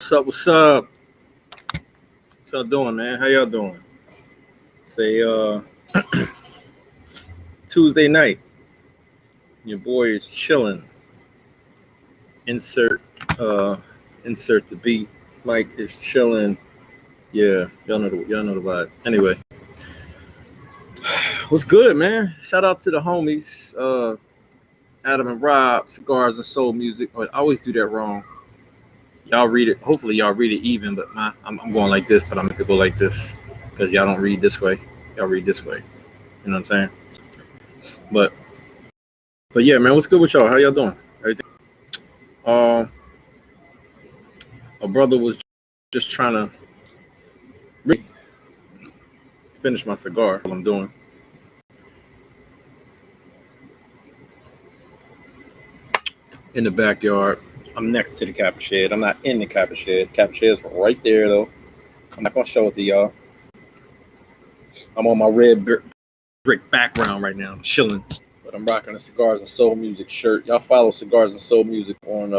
What's up? What's up? What y'all doing, man? How y'all doing? Say Tuesday night. Your boy is chilling. Insert insert the beat. Mike is chilling. Yeah, y'all know the vibe. Anyway, what's good, man? Shout out to the homies, Adam and Rob, Cigars and Soul Music. Oh, I always do that wrong. Y'all read it. Hopefully, y'all read it even. But I'm going like this, but I'm meant to go like this because y'all don't read this way. Y'all read this way. You know what I'm saying? But but yeah, man, what's good with y'all? How y'all doing? Everything. Um, a brother was just trying to finish my cigar. What I'm doing in the backyard. I'm next to the Kappa shed. I'm not in the Kappa shed. Kappa shed's right there though. I'm not gonna show it to y'all. I'm on my red brick background right now. I'm chilling, but I'm rocking a Cigars and Soul Music shirt. Y'all follow Cigars and Soul Music on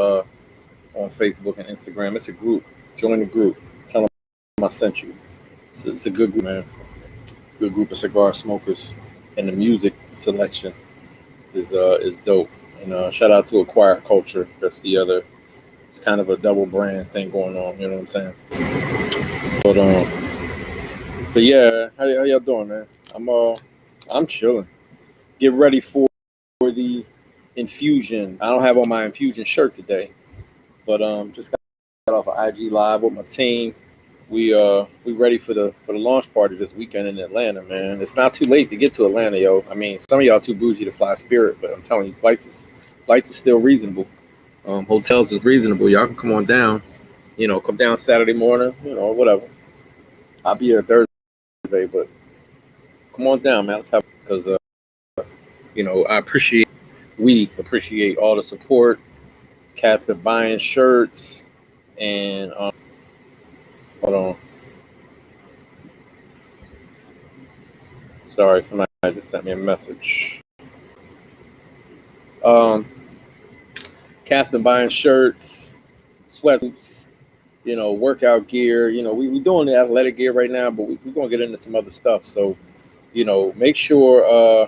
Facebook and Instagram. It's a group. Join the group. Tell them I sent you. It's a good group, man. Good group of cigar smokers, and the music selection is dope. And shout out to Acquire Culture. That's the other. It's kind of a double brand thing going on. You know what I'm saying? But yeah, how y'all doing, man? I'm chilling. Get ready for the infusion. I don't have on my infusion shirt today, but just got off of IG Live with my team. We ready for the launch party this weekend in Atlanta, man. It's not too late to get to Atlanta, yo. I mean, some of y'all too bougie to fly Spirit, but I'm telling you, flights is still reasonable. Hotels is reasonable. Y'all can come on down. Come down Saturday morning. Whatever. I'll be here Thursday, but come on down, man. Let's have because we appreciate all the support. Cats been buying shirts and hold on. Sorry, somebody just sent me a message. Um, Cat's been buying shirts, sweatsuits, workout gear. We doing the athletic gear right now, but we're gonna get into some other stuff. So, make sure.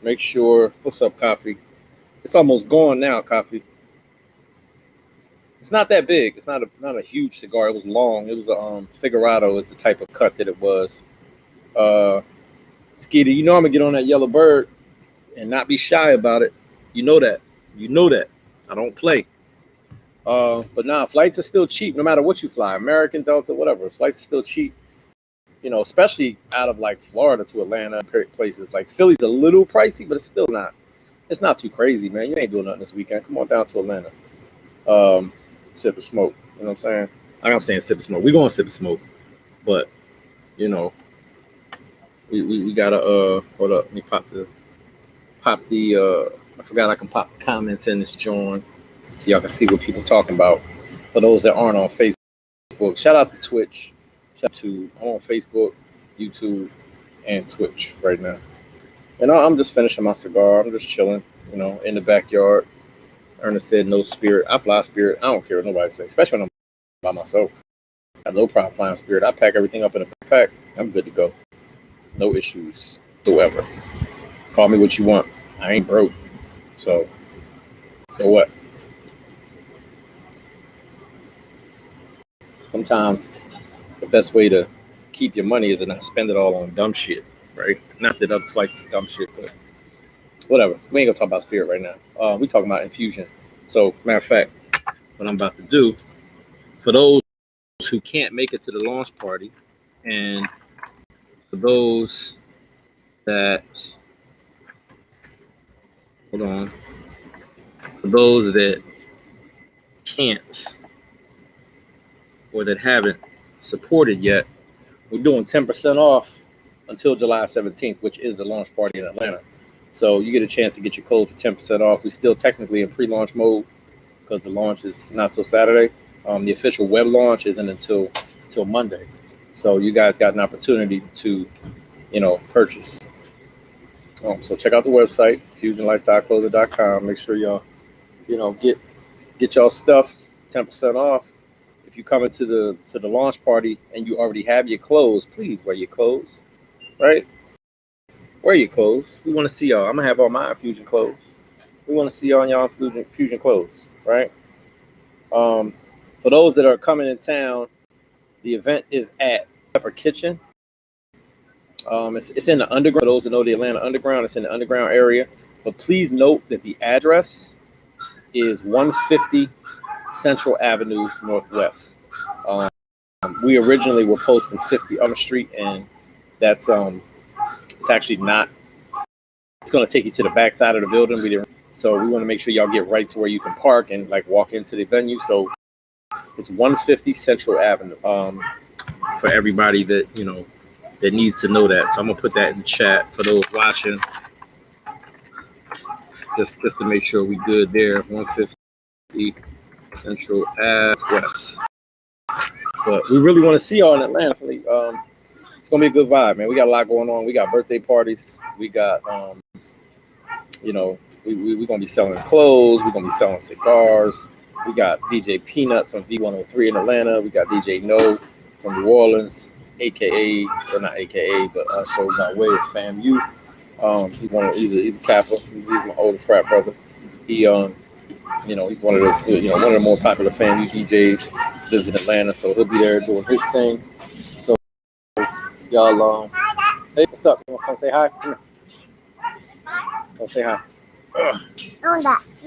What's up, Coffee? It's almost gone now, Coffee. It's not that big. It's not a huge cigar. It was long. It was a Figurado is the type of cut that it was. Skeeter, I'm gonna get on that yellow bird and not be shy about it. You know that. You know that. I don't play. But nah, flights are still cheap no matter what you fly. American, Delta, whatever. Flights are still cheap. Especially out of like Florida to Atlanta, places like Philly's a little pricey, but it's still not. It's not too crazy, man. You ain't doing nothing this weekend. Come on down to Atlanta. Sip and smoke. You know what I'm saying? I'm saying sip and smoke. We going to sip and smoke, but you know, we gotta hold up. Let me pop the I forgot I can pop the comments in this joint so y'all can see what people talking about. For those that aren't on Facebook, shout out to Twitch. I'm on Facebook, YouTube, and Twitch right now. And I'm just finishing my cigar. I'm just chilling, in the backyard. Ernest said no Spirit. I fly Spirit. I don't care what nobody says, especially when I'm by myself. I have no problem flying Spirit. I pack everything up in a backpack. I'm good to go. No issues whatsoever. Call me what you want. I ain't broke. So what? Sometimes the best way to keep your money is to not spend it all on dumb shit, right? Not that other flights is dumb shit, but whatever. We ain't gonna talk about Spirit right now. We talking about infusion. So matter of fact, what I'm about to do, for those who can't make it to the launch party, and for those that hold on, for those that can't or that haven't supported yet, we're doing 10% off until July 17th, which is the launch party in Atlanta. So you get a chance to get your code for 10% off. We're still technically in pre-launch mode because the launch is not till Saturday. The official web launch isn't until Monday. So you guys got an opportunity to, purchase. So check out the website, fusionlifestyleclothing.com. Make sure y'all, get y'all stuff. 10% off. If you come into the launch party and you already have your clothes, please wear your clothes, right? Wear your clothes. We want to see y'all. I'm gonna have all my Infusion clothes. We want to see y'all in y'all Infusion clothes, right? For those that are coming in town, the event is at Pepper Kitchen. It's in the underground. For those that know the Atlanta Underground, it's in the underground area. But please note that the address is 150 Central Avenue Northwest. We originally were posting 50 on the street, and that's it's actually not. It's going to take you to the back side of the building. So we want to make sure y'all get right to where you can park and like walk into the venue. So it's 150 Central Avenue. For everybody that that needs to know that. So I'm gonna put that in the chat for those watching, just to make sure we good there. 150 Central Ave West. But we really want to see y'all in Atlanta. It's gonna be a good vibe, man. We got a lot going on. We got birthday parties. We got we're gonna be selling clothes. We're gonna be selling cigars. We got DJ Peanut from V103 in Atlanta. We got DJ No from New Orleans, aka, or not aka, but also by way of FAMU. He's a Kappa. He's my older frat brother. He he's one of the more popular FAMU DJs. Lives in Atlanta, so he'll be there doing his thing. So y'all, hey, what's up? You wanna come say hi? Come here. Come say hi.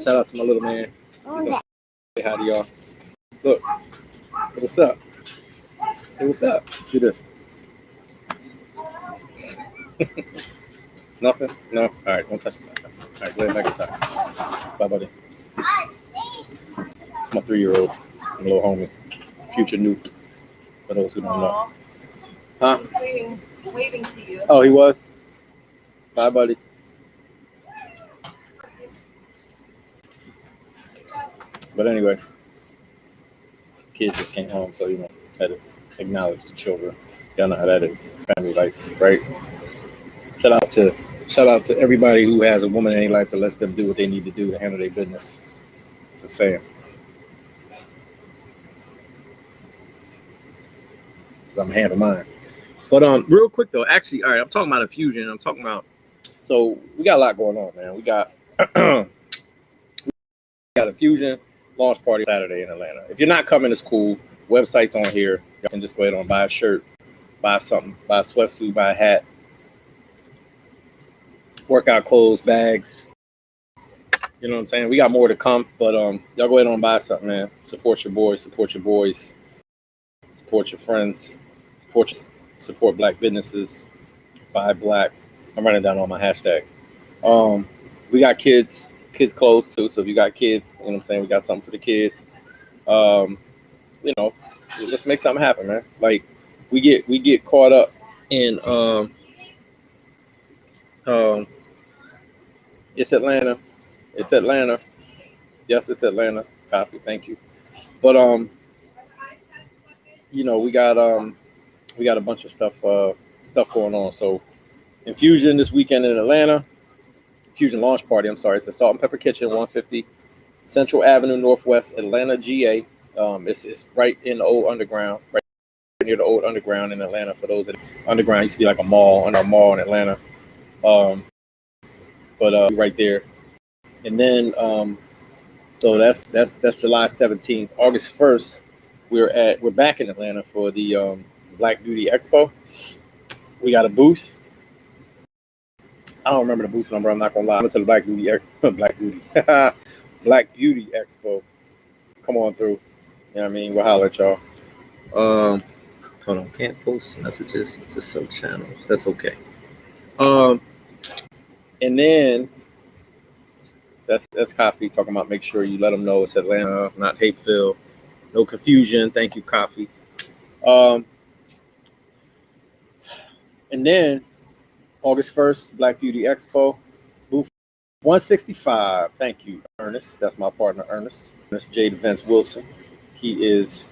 Shout out to my little man. He's gonna say hi to y'all. Look, say what's up. Say what's up. Do this. Nothing? No? All right, don't touch that. All right, go ahead back inside. Bye, buddy. It's my 3-year-old, my little homie, future Nuke, for those who don't know. Huh? He's waving to you. Oh, he was? Bye, buddy. But anyway, kids just came home, so had to acknowledge the children. Y'all know how that is, family life, right? Shout out to everybody who has a woman in their life that lets them do what they need to do to handle their business. Just saying. Because I'm handling mine. But real quick though, actually, all right, I'm talking about Infusion. So we got a lot going on, man. We got Infusion launch party Saturday in Atlanta. If you're not coming, it's cool. Website's on here. You can just go ahead and buy a shirt, buy something, buy a sweatsuit, buy a hat, workout clothes, bags. You know what I'm saying? We got more to come, but y'all go ahead and buy something, man. Support your boys, support your friends, support black businesses, buy black. I'm running down all my hashtags. We got kids clothes too. So if you got kids, you know what I'm saying, we got something for the kids. Let's make something happen, man. Like we get caught up in it's Atlanta. It's Atlanta. Yes, it's Atlanta. Copy, thank you. But we got a bunch of stuff going on. So Infusion this weekend in Atlanta. Infusion launch party. I'm sorry, it's the Salt and Pepper Kitchen, 150 Central Avenue Northwest, Atlanta, GA. It's right in the old underground, right near the old underground in Atlanta. For those that underground used to be like a mall, under a mall in Atlanta. But right there. And then so that's July 17th. August 1st, we're back in Atlanta for the Black Beauty Expo. We got a booth. I don't remember the booth number. I'm not gonna lie. I went to the Black Beauty Black Beauty Expo. Come on through. You know what I mean? We'll holler at y'all. Hold on. Can't post messages to some channels. That's okay. And then that's Coffee talking about make sure you let them know it's Atlanta, not Hapeville. No confusion. Thank you, Coffee. And then August 1st, Black Beauty Expo, booth 165. Thank you, Ernest. That's my partner, Ernest. Ernest Jade Vince Wilson. He is,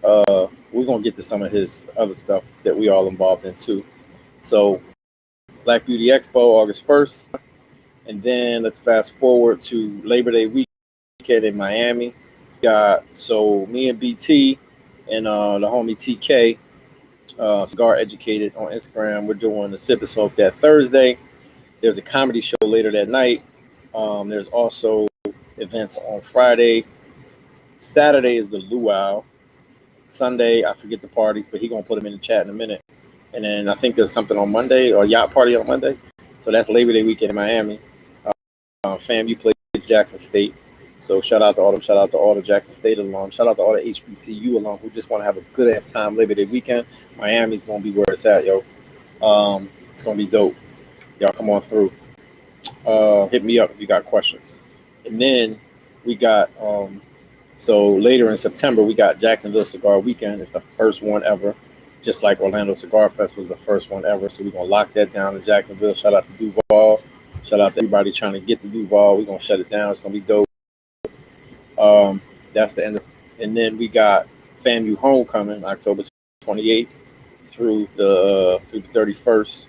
we're going to get to some of his other stuff that we all involved in too. So Black Beauty Expo, August 1st. And then let's fast forward to Labor Day weekend in Miami. so me and BT and the homie TK, Cigar Educated on Instagram, we're doing the Sip and Smoke that Thursday. There's a comedy show later that night. There's also events on Friday. Saturday is the luau. Sunday, I forget the parties, but he's gonna put them in the chat in a minute. And then I think there's something on Monday, or yacht party on Monday. So that's Labor Day weekend in Miami. FAMU plays Jackson State. So shout out to all the Jackson State alums. Shout out to all the HBCU alums who just want to have a good ass time Labor Day weekend. Miami's gonna be where it's at, yo. It's gonna be dope. Y'all come on through. Hit me up if you got questions. And then we got so later in September we got Jacksonville Cigar Weekend. It's the first one ever, just like Orlando Cigar Fest was the first one ever. So we're gonna lock that down in Jacksonville. Shout out to Duval. Shout out to everybody trying to get to Duval. We're gonna shut it down. It's gonna be dope. That's the end of, and then we got FAMU Homecoming October 28th through the 31st.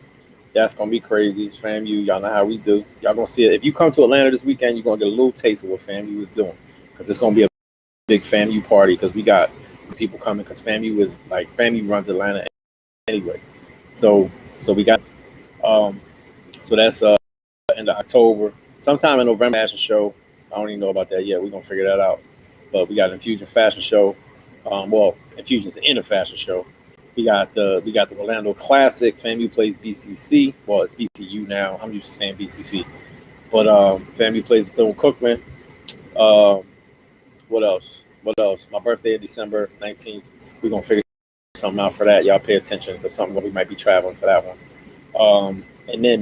That's gonna be crazy. It's FAMU. Y'all know how we do. Y'all gonna see it. If you come to Atlanta this weekend, you're gonna get a little taste of what FAMU is doing, because it's gonna be a big FAMU party, because we got people coming, because FAMU runs Atlanta anyway. So we got so that's end of October. Sometime in November, fashion show. I don't even know about that yet. We're gonna figure that out. But we got an Infusion fashion show. Infusion's in a fashion show. We got the Orlando Classic. FAMU plays BCC. Well, it's BCU now. I'm used to saying BCC. But FAMU plays Bethune-Cookman. What else? My birthday is December 19th. We're gonna figure something out for that. Y'all pay attention for something. We might be traveling for that one. And then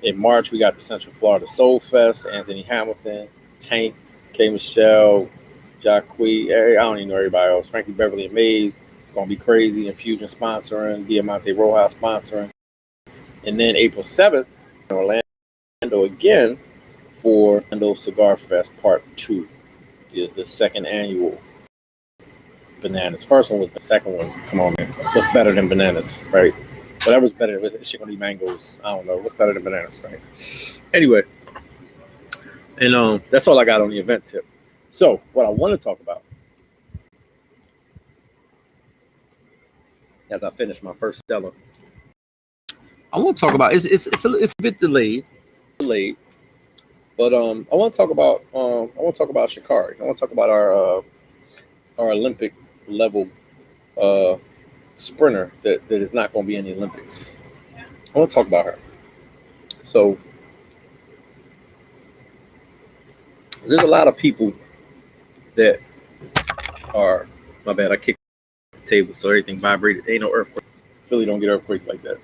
in March, we got the Central Florida Soul Fest. Anthony Hamilton, Tank, K. Michelle, Jacquees. I don't even know everybody else. Frankie Beverly and Mays. It's gonna be crazy. Infusion sponsoring, Diamante Rojas sponsoring. And then April 7th, in Orlando again for Orlando Cigar Fest Part 2, the second annual Bananas. First one was the second one. Come on, man. What's better than bananas, right? Whatever's better, it's gonna be mangoes. I don't know. What's better than bananas, right? Anyway, and that's all I got on the event tip. So what I want to talk about, as I finish my first Stella, I want to talk about it's a bit delayed, but I want to talk about Sha'Carri. I want to talk about our Olympic level sprinter that is not going to be in the Olympics. I want to talk about her. So there's a lot of people that are, my bad, I kicked the table so everything vibrated. Ain't no earthquake. Philly don't get earthquakes like that.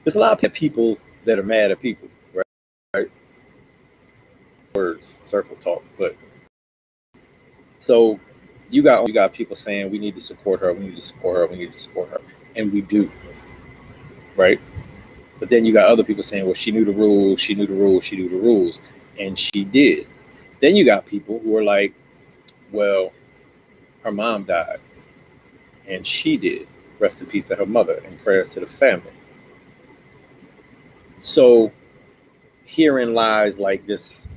There's a lot of people that are mad at people, right? Words, circle talk, but so you got people saying we need to support her, and we do, right? But then you got other people saying, well, she knew the rules, and she did. Then you got people who are like, well, her mom died, and she did. Rest in peace to her mother, and prayers to the family. So herein lies like this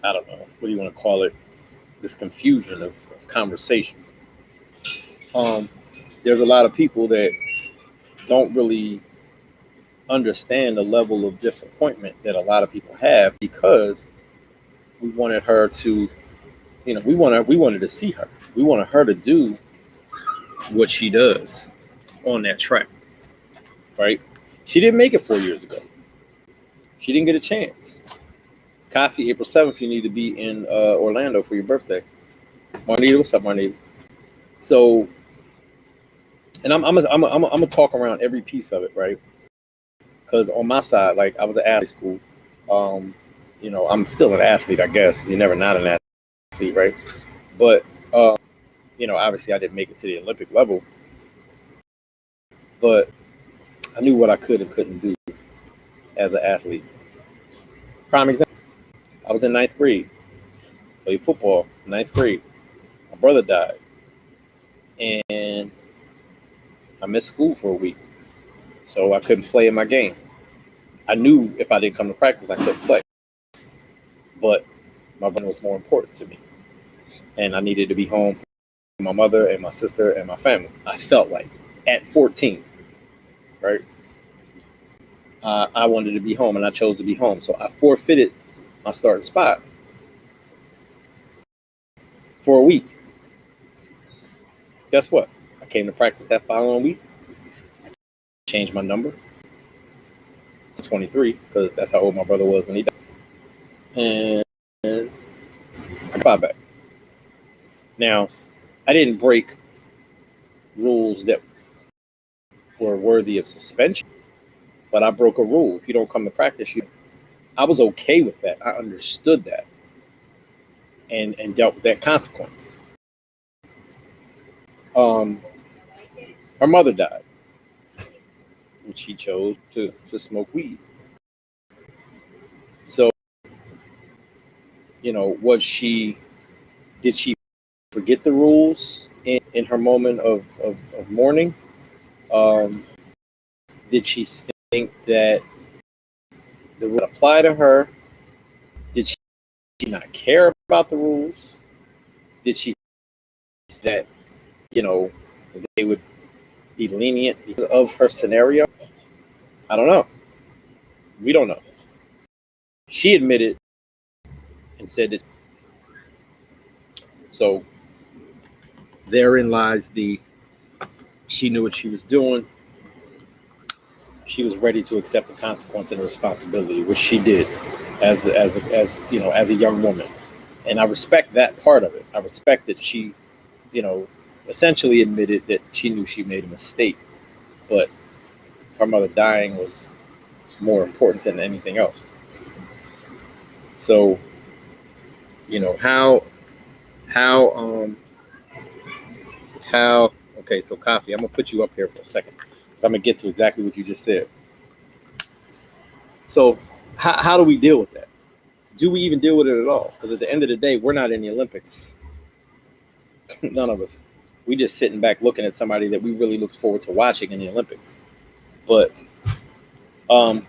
I don't know, what do you want to call it? This confusion of conversation. There's a lot of people that don't really understand the level of disappointment that a lot of people have, because we wanted her to, we wanted to see her. We wanted her to do what she does on that track, right? She didn't make it 4 years ago. She didn't get a chance. Coffee, April 7th, you need to be in Orlando for your birthday. Marnita, what's up, Marnita? So, and I'm gonna talk around every piece of it, right? Because on my side, like, I was at athlete school. I'm still an athlete, I guess. You're never not an athlete, right? But obviously I didn't make it to the Olympic level, but I knew what I could and couldn't do as an athlete. Prime example, I was in 9th grade, played football, 9th grade. My brother died, and I missed school for a week, so I couldn't play in my game. I knew if I didn't come to practice, I couldn't play. but my brother was more important to me, and I needed to be home for my mother and my sister and my family. I felt like at 14, right? I wanted to be home, and I chose to be home, so I forfeited my starting spot for a week. Guess what? I came to practice that following week, changed my number to 23 because that's how old my brother was when he died, and I got back. Now, I didn't break rules that were worthy of suspension, but I broke a rule. If you don't come to practice, I was okay with that. I understood that and dealt with that consequence. Um, her mother died, and she chose to smoke weed. So, did she forget the rules in her moment of mourning? Um, did she think that the rule would apply to her? Did she not care about the rules? Did she think that, they would be lenient because of her scenario? I don't know. We don't know. She admitted and said that. So therein lies she knew what she was doing. She was ready to accept the consequence and the responsibility, which she did as a young woman. And I respect that part of it. I respect that she, essentially admitted that she knew she made a mistake, but her mother dying was more important than anything else. So, how okay, so Coffee, I'm gonna put you up here for a second because I'm gonna get to exactly what you just said. So how do we deal with that? Do we even deal with it at all? Because at the end of the day, we're not in the Olympics. None of us. We just sitting back looking at somebody that we really looked forward to watching in the Olympics. But all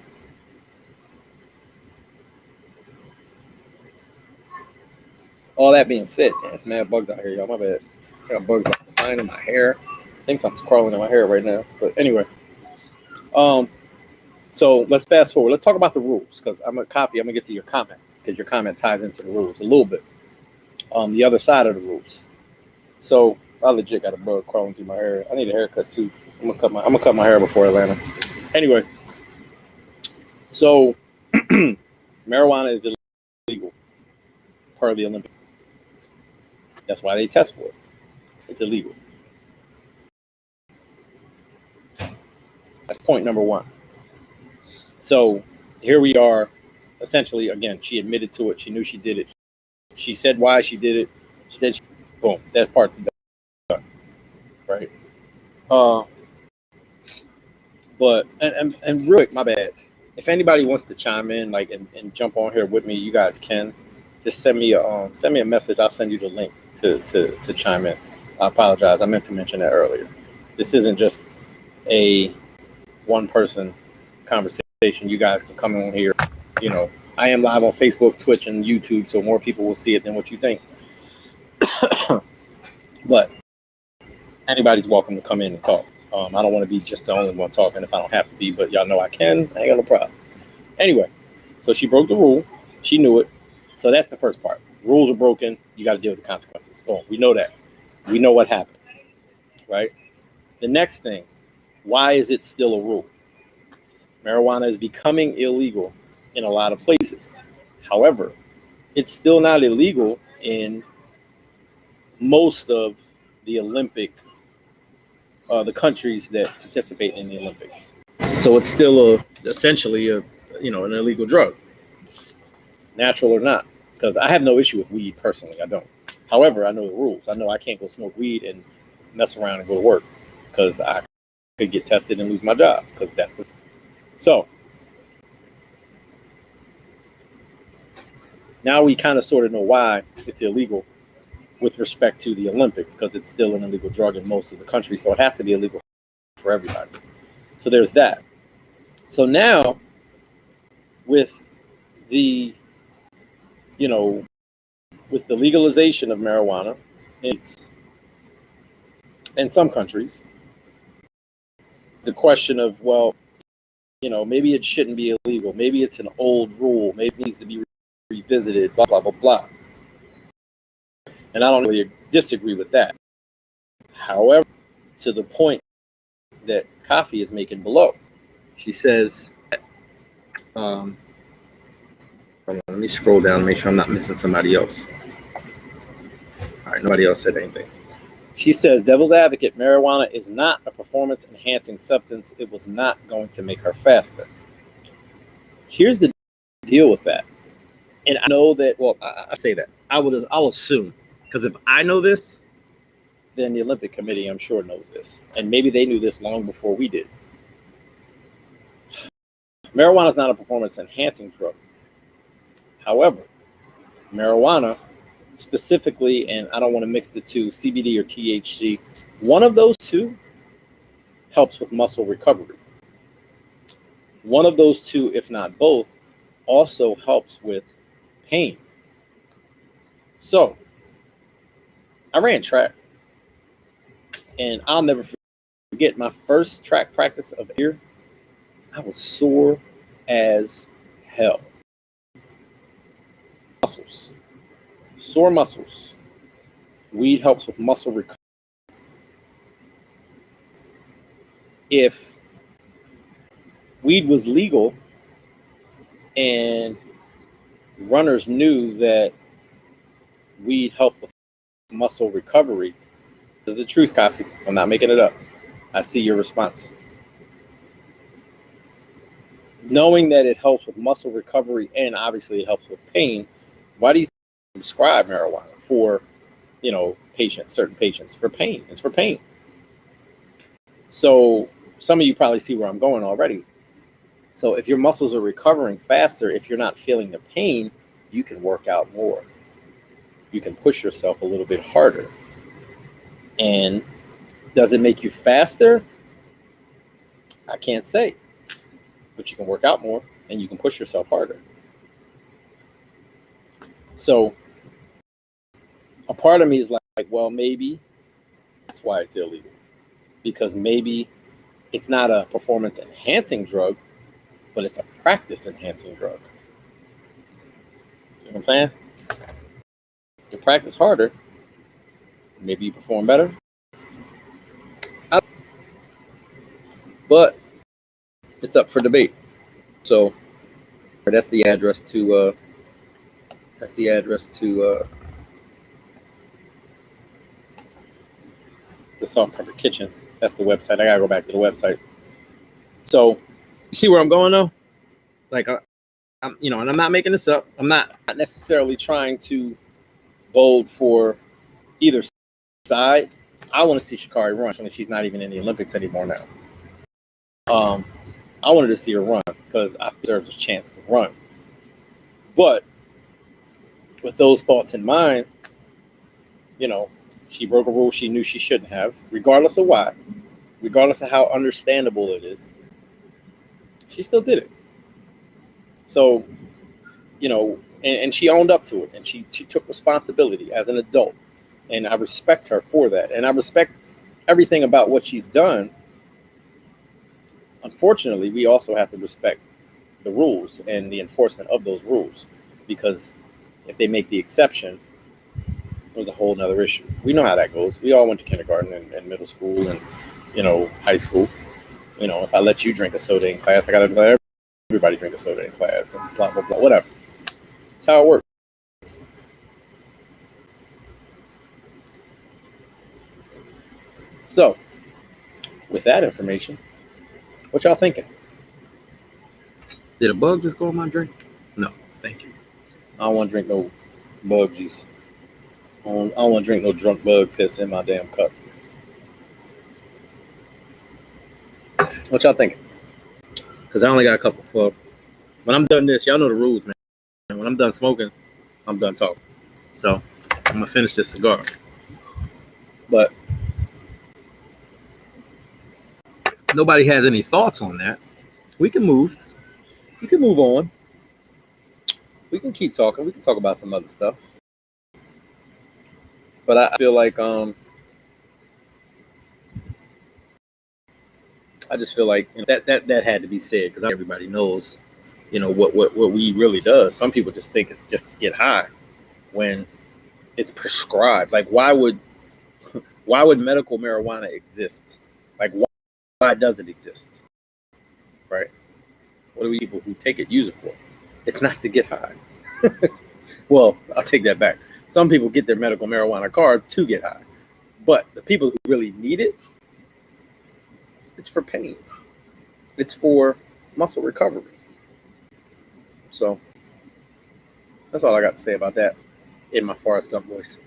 that being said, it's mad bugs out here, y'all. My bad. I got bugs flying in my hair. I think something's crawling in my hair right now. But anyway, so let's fast forward. Let's talk about the rules because I'm gonna get to your comment because your comment ties into the rules a little bit. The other side of the rules. So I legit got a bug crawling through my hair. I need a haircut too. I'm gonna cut my hair before Atlanta. Anyway, so marijuana is illegal part of the Olympics. That's why they test for it. It's illegal. That's point number one. So here we are. Essentially, again, she admitted to it. She knew she did it. She said why she did it. She said, boom, that part's done. Right? But and real quick, my bad. If anybody wants to chime in, like and jump on here with me, you guys can. Just send me a message. I'll send you the link to chime in. I apologize. I meant to mention that earlier. This isn't just a one person conversation. You guys can come on here. I am live on Facebook, Twitch, and YouTube, so more people will see it than what you think. But anybody's welcome to come in and talk. I don't want to be just the only one talking if I don't have to be, but y'all know I can. I ain't got no problem. Anyway, so she broke the rule. She knew it. So that's the first part. Rules are broken. You got to deal with the consequences. Boom. We know that. We know what happened. Right? The next thing, why is it still a rule? Marijuana is becoming illegal in a lot of places. However, it's still not illegal in most of the the countries that participate in the Olympics. So it's still essentially an illegal drug, natural or not. Because I have no issue with weed personally, I don't. However, I know the rules. I know I can't go smoke weed and mess around and go to work because I could get tested and lose my job because that's the. So now we kind of sort of know why it's illegal with respect to the Olympics because it's still an illegal drug in most of the countries. So it has to be illegal for everybody. So there's that. So now with the you know, with the legalization of marijuana in some countries, the question of, well, maybe it shouldn't be illegal. Maybe it's an old rule. Maybe it needs to be revisited, blah, blah, blah, blah. And I don't really disagree with that. However, to the point that Coffee is making below, she says, hold on, let me scroll down and make sure I'm not missing somebody else. All right, nobody else said anything. She says, devil's advocate, marijuana is not a performance-enhancing substance. It was not going to make her faster. Here's the deal with that. And I know that, well, I say that. I'll assume. Because if I know this, then the Olympic Committee, I'm sure, knows this. And maybe they knew this long before we did. Marijuana is not a performance-enhancing drug. However, marijuana specifically, and I don't want to mix the two, CBD or THC, one of those two helps with muscle recovery. One of those two, if not both, also helps with pain. So, I ran track, and I'll never forget my first track practice of the year. I was sore as hell. Muscles. Sore muscles. Weed helps with muscle recovery. If weed was legal and runners knew that weed helped with muscle recovery, this is the truth, Coffee. I'm not making it up. I see your response. Knowing that it helps with muscle recovery and obviously it helps with pain, why do you prescribe marijuana for, patients, certain patients? For pain. It's for pain. So some of you probably see where I'm going already. So if your muscles are recovering faster, if you're not feeling the pain, you can work out more. You can push yourself a little bit harder. And does it make you faster? I can't say. But you can work out more and you can push yourself harder. So a part of me is like, well, maybe that's why it's illegal. Because maybe it's not a performance enhancing drug, but it's a practice enhancing drug. See what I'm saying? You practice harder, maybe you perform better. But it's up for debate. So that's the address to Salt Pepper Kitchen. That's the website. I gotta go back to the website. So you see where I'm going though? Like I'm, and I'm not making this up. I'm not necessarily trying to bold for either side. I want to see Sha'Carri run. I mean, she's not even in the Olympics anymore now. I wanted to see her run because I deserve this chance to run. But with those thoughts in mind, she broke a rule she knew she shouldn't have, regardless of why, regardless of how understandable it is. She still did it. So, and she owned up to it, and she took responsibility as an adult. And I respect her for that. And I respect everything about what she's done. Unfortunately, we also have to respect the rules and the enforcement of those rules, because if they make the exception, there's a whole nother issue. We know how that goes. We all went to kindergarten and middle school and, high school. If I let you drink a soda in class, I got to let everybody drink a soda in class and blah, blah, blah, whatever. That's how it works. So, with that information, what y'all thinking? Did a bug just go in my drink? No, thank you. I don't want to drink no bug juice. I don't want to drink no drunk bug piss in my damn cup. What y'all thinking? Because I only got a couple. Well, when I'm done this, y'all know the rules, man. When I'm done smoking, I'm done talking. So I'm going to finish this cigar. But nobody has any thoughts on that. We can move. We can move on. We can keep talking. We can talk about some other stuff. But I feel like I just feel like that had to be said because everybody knows, what weed really does. Some people just think it's just to get high when it's prescribed. Like why would medical marijuana exist? Like why does it exist? Right? What do we people who take it use it for? It's not to get high. Well, I'll take that back. Some people get their medical marijuana cards to get high. But the people who really need it, it's for pain. It's for muscle recovery. So that's all I got to say about that in my Forrest Gump voice.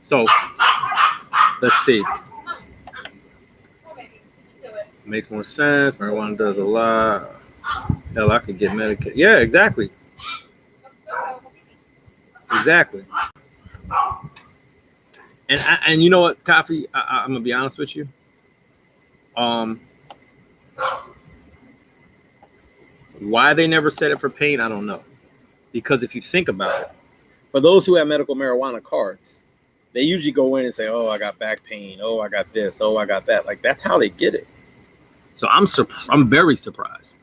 So let's see. Makes more sense. Marijuana does a lot. Hell, I could get medicated. Yeah, exactly. Exactly. And you know what, Coffee? I'm gonna be honest with you. Why they never said it for pain, I don't know. Because if you think about it, for those who have medical marijuana cards, they usually go in and say, "Oh, I got back pain. Oh, I got this. Oh, I got that." Like that's how they get it. So I'm very surprised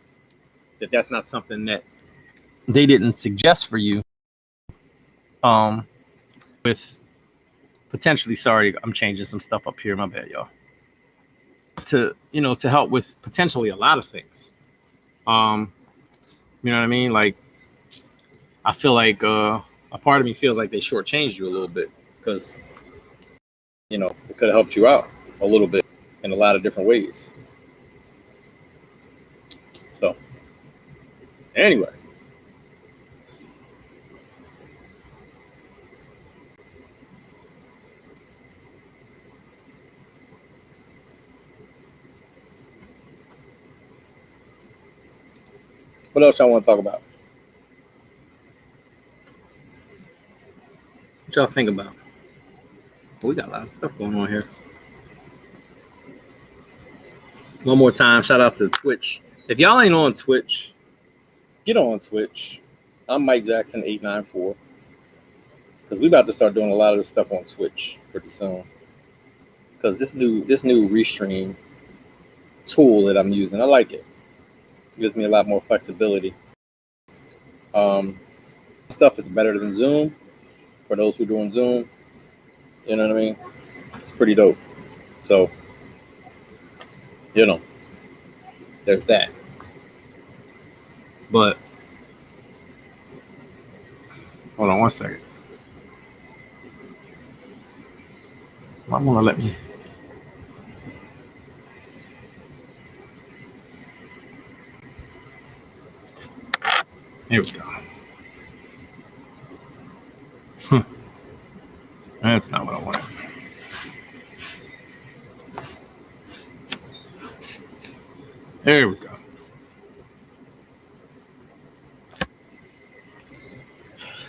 that that's not something that they didn't suggest for you. With potentially, sorry, I'm changing some stuff up here. My bad, y'all. To help with potentially a lot of things. You know what I mean? Like I feel like a part of me feels like they shortchanged you a little bit because it could have helped you out a little bit in a lot of different ways. So anyway. What else y'all want to talk about? What y'all think about? We got a lot of stuff going on here. One more time, shout out to Twitch. If y'all ain't on Twitch, get on Twitch. I'm Mike Jackson 894 because we about to start doing a lot of this stuff on Twitch pretty soon. Because this new Restream tool that I'm using, I like it. It gives me a lot more flexibility. Stuff is better than Zoom. For those who are doing Zoom, you know what I mean? It's pretty dope. So, there's that. But hold on one second. I want to let me. Here we go. That's not what I wanted. There we go.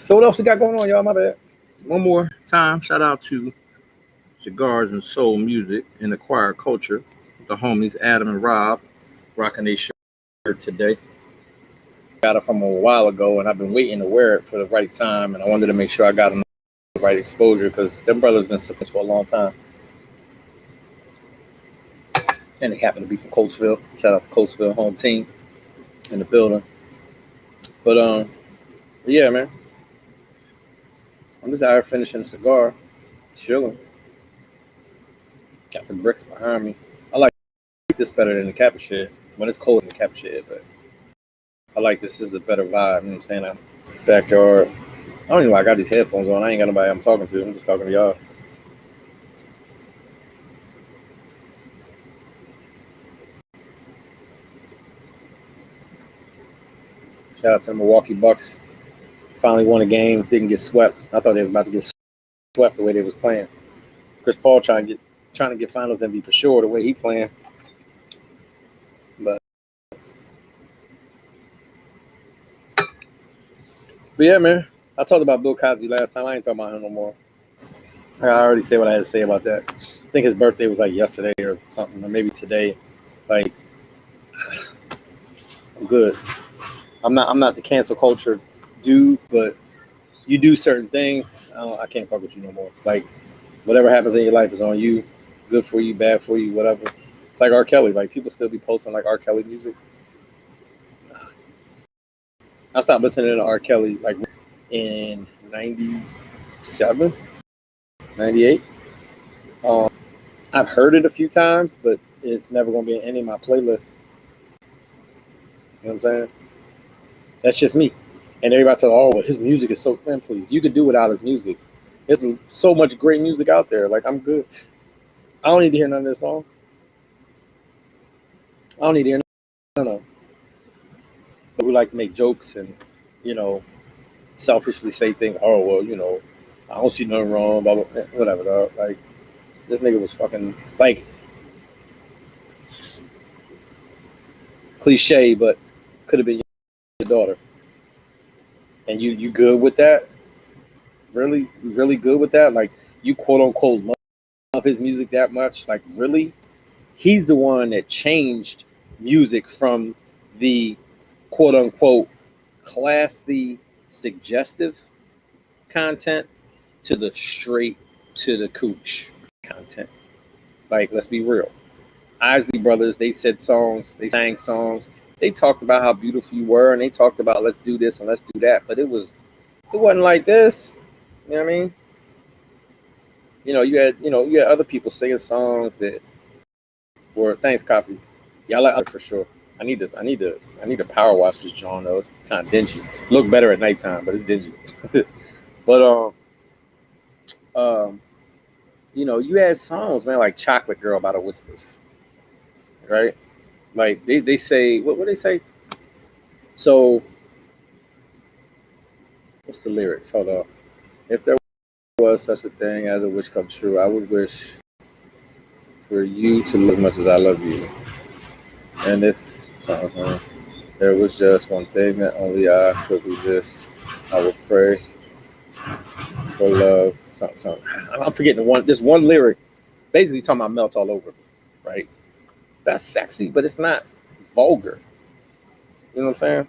So what else we got going on, y'all? My bad. One more time, shout out to Cigars and Soul Music and Acquired Culture. The homies Adam and Rob rocking their shirt today. Got it from a while ago, and I've been waiting to wear it for the right time, and I wanted to make sure I got the right exposure because them brothers been supporting for a long time. And they happen to be from Coatesville. Shout out to Coatesville home team in the building. But yeah, man. I'm just out here finishing a cigar, chilling. Got the bricks behind me. I like this better than the Capuchin. When it's cold in the Capuchin, but I like this. This is a better vibe. You know what I'm saying? I'm backyard. I don't even know why I got these headphones on. I ain't got nobody I'm talking to. I'm just talking to y'all. Shout out to the Milwaukee Bucks. Finally won a game. Didn't get swept. I thought they were about to get swept the way they was playing. Chris Paul trying to get Finals MVP for sure the way he playing. But yeah, man. I talked about Bill Cosby last time. I ain't talking about him no more. I already say what I had to say about that. I think his birthday was like yesterday or something, or maybe today. Like, I'm good. I'm not the cancel culture dude, but you do certain things. I can't fuck with you no more. Like, whatever happens in your life is on you. Good for you, bad for you, whatever. It's like R. Kelly. Like, people still be posting like R. Kelly music. I stopped listening to R. Kelly like in 97, 98. Um, I've heard it a few times, but it's never going to be in any of my playlists. You know what I'm saying? That's just me. And everybody said, oh, well, his music is so, man, please. You could do without his music. There's so much great music out there. Like, I'm good. I don't need to hear none of his songs. I don't need to hear none of them. But we like to make jokes and, you know, selfishly say things. Oh, well, you know, I don't see nothing wrong, blah, blah, whatever, dog. Like, this nigga was fucking, like, cliche, but could have been your daughter. And you good with that? Really? You really good with that? Like, you quote unquote love his music that much? Like, really? He's the one that changed music from the quote unquote classy, suggestive content to the straight to the cooch content. Like, let's be real. Isley Brothers, they said songs, they sang songs, they talked about how beautiful you were, and they talked about let's do this and let's do that, but it wasn't like this. You know what I mean? You had other people singing songs that were thanks, copy. Yeah, I like it for sure. I need to power wash this John though. It's kind of dingy. Look better at nighttime, but it's dingy. But um, you had songs, man, like Chocolate Girl by the Whispers, right? Like they say what they say? So what's the lyrics? Hold on. If there was such a thing as a wish come true, I would wish for you to love as much as I love you. And if there was just one thing that only I could resist, I would pray for love. I'm forgetting this one lyric, basically talking about melt all over me, right? That's sexy, but it's not vulgar. You know what I'm saying?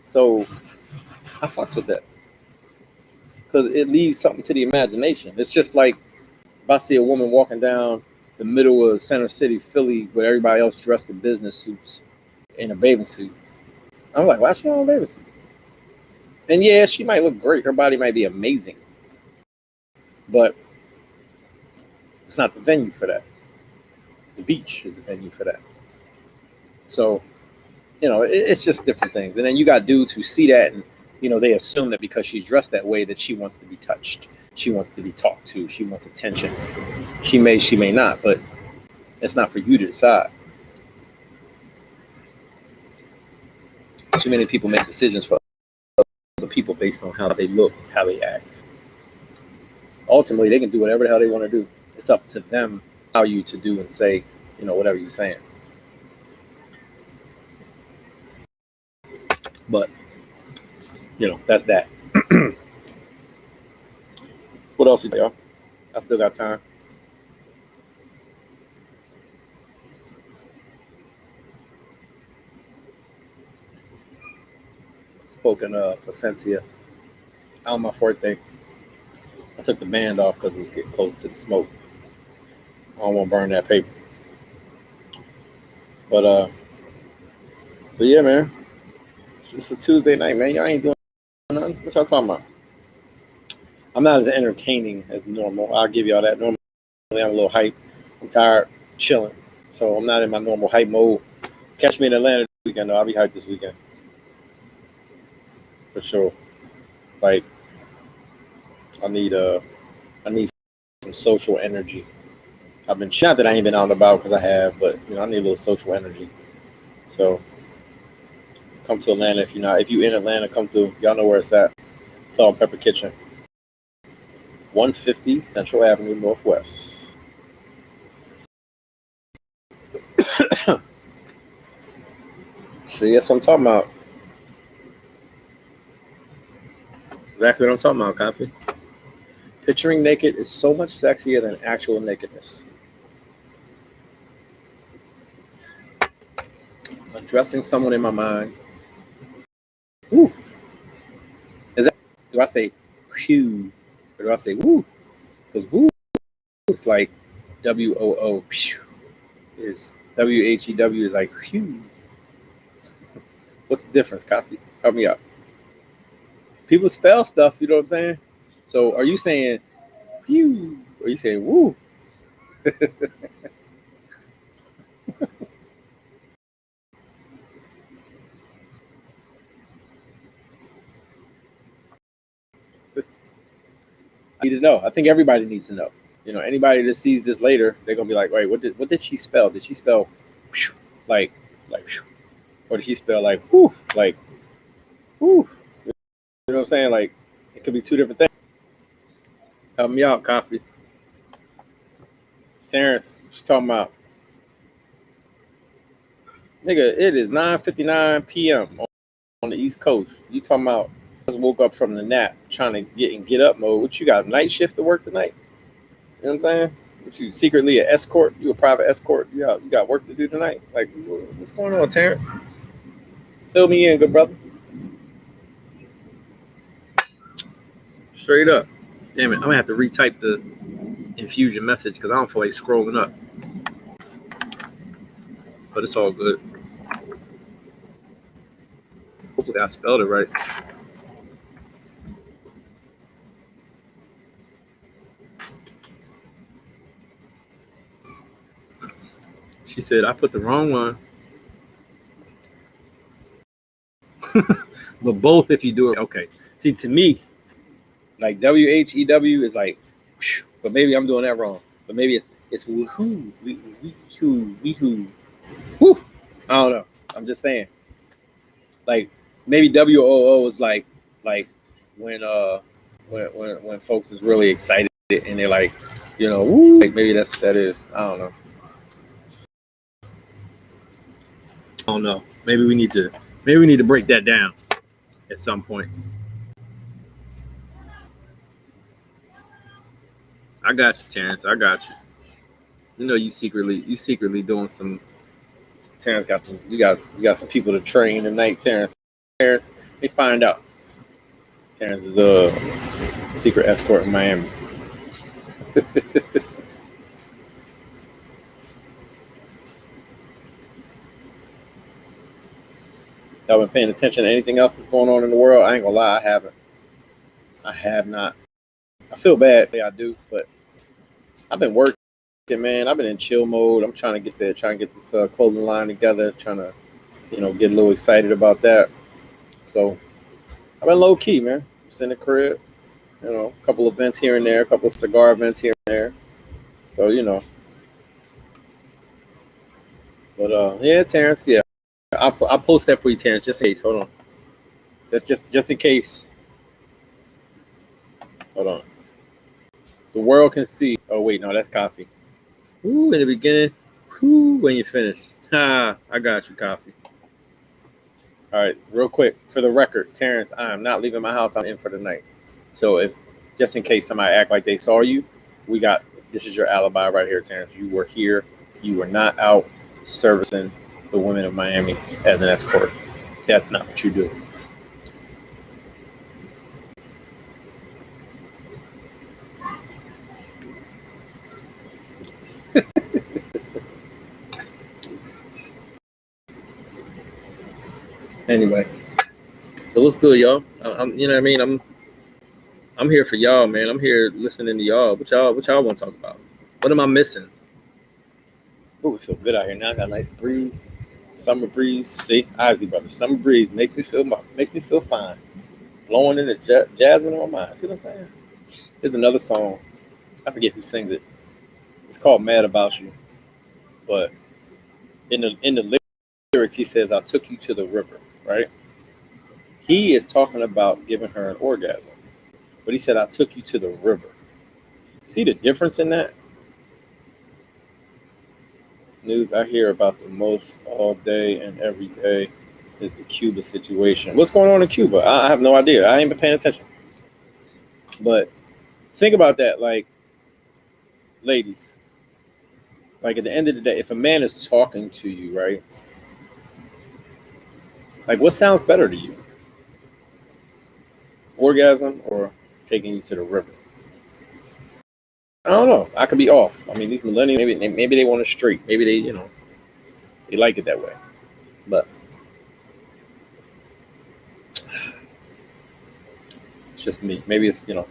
So I fucks with that because it leaves something to the imagination. It's just like if I see a woman walking down the middle of Center City, Philly, with everybody else dressed in business suits in a bathing suit. I'm like, why is she on a bathing suit? And yeah, she might look great. Her body might be amazing, but it's not the venue for that. The beach is the venue for that. So, it's just different things. And then you got dudes who see that and, they assume that because she's dressed that way that she wants to be touched. She wants to be talked to. She wants attention. She may not, but it's not for you to decide. Too many people make decisions for other people based on how they look, how they act. Ultimately, they can do whatever the hell they want to do. It's up to them how you to do and say, whatever you're saying. But, that's that. What else we do? I still got time. Spoken of Placencia. On my birthday, I took the band off because it was getting close to the smoke. I don't want to burn that paper. But yeah, man. It's a Tuesday night, man. Y'all ain't doing nothing. What y'all talking about? I'm not as entertaining as normal. I'll give y'all that. Normally, I'm a little hype. I'm tired, chilling. So I'm not in my normal hype mode. Catch me in Atlanta this weekend, though. I'll be hyped this weekend. For sure. Like, I need some social energy. I've been not that I ain't been out and about because I have, but I need a little social energy. So come to Atlanta if you in Atlanta, come through. Y'all know where it's at. Salt and Pepper Kitchen, 150 Central Avenue Northwest. See, that's what I'm talking about. Exactly what I'm talking about, copy. Picturing naked is so much sexier than actual nakedness. Addressing someone in my mind. Woo. Do I say whew? Or do I say woo? Because woo is like WOO. Is WHEW is like whew. What's the difference, Copy? Help me out. People spell stuff, you know what I'm saying? So are you saying whew? Or are you saying woo? I need to know. I think everybody needs to know. You know, anybody that sees this later, they're gonna be like, wait, what did she spell? Did she spell whew, like whew? Or did she spell like whoo? Like whoo? You know what I'm saying? Like it could be two different things. Help me out, Coffee. Terrence, what you talking about? Nigga, it is 9:59 p.m. on the East Coast. You talking about just woke up from the nap trying to get up mode. What you got, night shift to work tonight? You know what I'm saying? What you secretly an escort? You a private escort? You got work to do tonight? Like what's going on, Terrence? Fill me in, good brother. Straight up. Damn it, I'm gonna have to retype the infusion message because I don't feel like scrolling up. But it's all good. Hopefully I spelled it right. She said I put the wrong one. But both if you do it. Okay. See, to me, like WHEW is like, whew, but maybe I'm doing that wrong. But maybe it's woohoo, weehoo. Whoo. I don't know. I'm just saying. Like maybe WOO is like when folks is really excited and they're like, you know, woo, like maybe that's what that is. I don't know. I don't know. Maybe we need to break that down at some point. I got you, Terrence. I got you. You know you secretly doing some. Terrence got some. You got some people to train tonight, Terrence. Terrence, let me find out. Terrence is a secret escort in Miami. Y'all been paying attention to anything else that's going on in the world? I ain't gonna lie, I haven't. I have not. I feel bad. I do, but I've been working, man. I've been in chill mode. I'm trying to get this clothing line together. Trying to, get a little excited about that. So I've been low key, man. Just in the crib. A couple events here and there, a couple of cigar events here and there. So but yeah, Terrence, yeah, I'll post that for you, Terrence. Just in case. Hold on. That's just in case. Hold on. The world can see. Oh wait, no, that's Coffee. Ooh, in the beginning. Ooh, when you finish. Ha, I got you, Coffee. All right, real quick for the record, Terrence, I am not leaving my house. I'm in for the night. So if just in case somebody act like they saw you, this is your alibi right here, Terrence. You were here. You were not out servicing the women of Miami as an escort. That's not what you do. Anyway, so what's good, y'all? You know what I mean? I'm here for y'all, man. I'm here listening to y'all. What y'all want to talk about? What am I missing? Oh, we feel good out here now. Got a nice breeze, summer breeze. See, Isley brother, summer breeze makes me feel fine. Blowing in the jasmine on my mind. See what I'm saying? There's another song. I forget who sings it. It's called "Mad About You," but in the lyrics he says, "I took you to the river." Right? He is talking about giving her an orgasm, but he said, "I took you to the river." See the difference in that? News I hear about the most all day and every day is the Cuba situation. What's going on in Cuba? I have no idea. I ain't been paying attention. But think about that, like, ladies. Like, at the end of the day, if a man is talking to you, right? Like, what sounds better to you? Orgasm or taking you to the river? I don't know. I could be off. I mean, these millennials, maybe they want it straight. Maybe they like it that way. But it's just me. Maybe it's you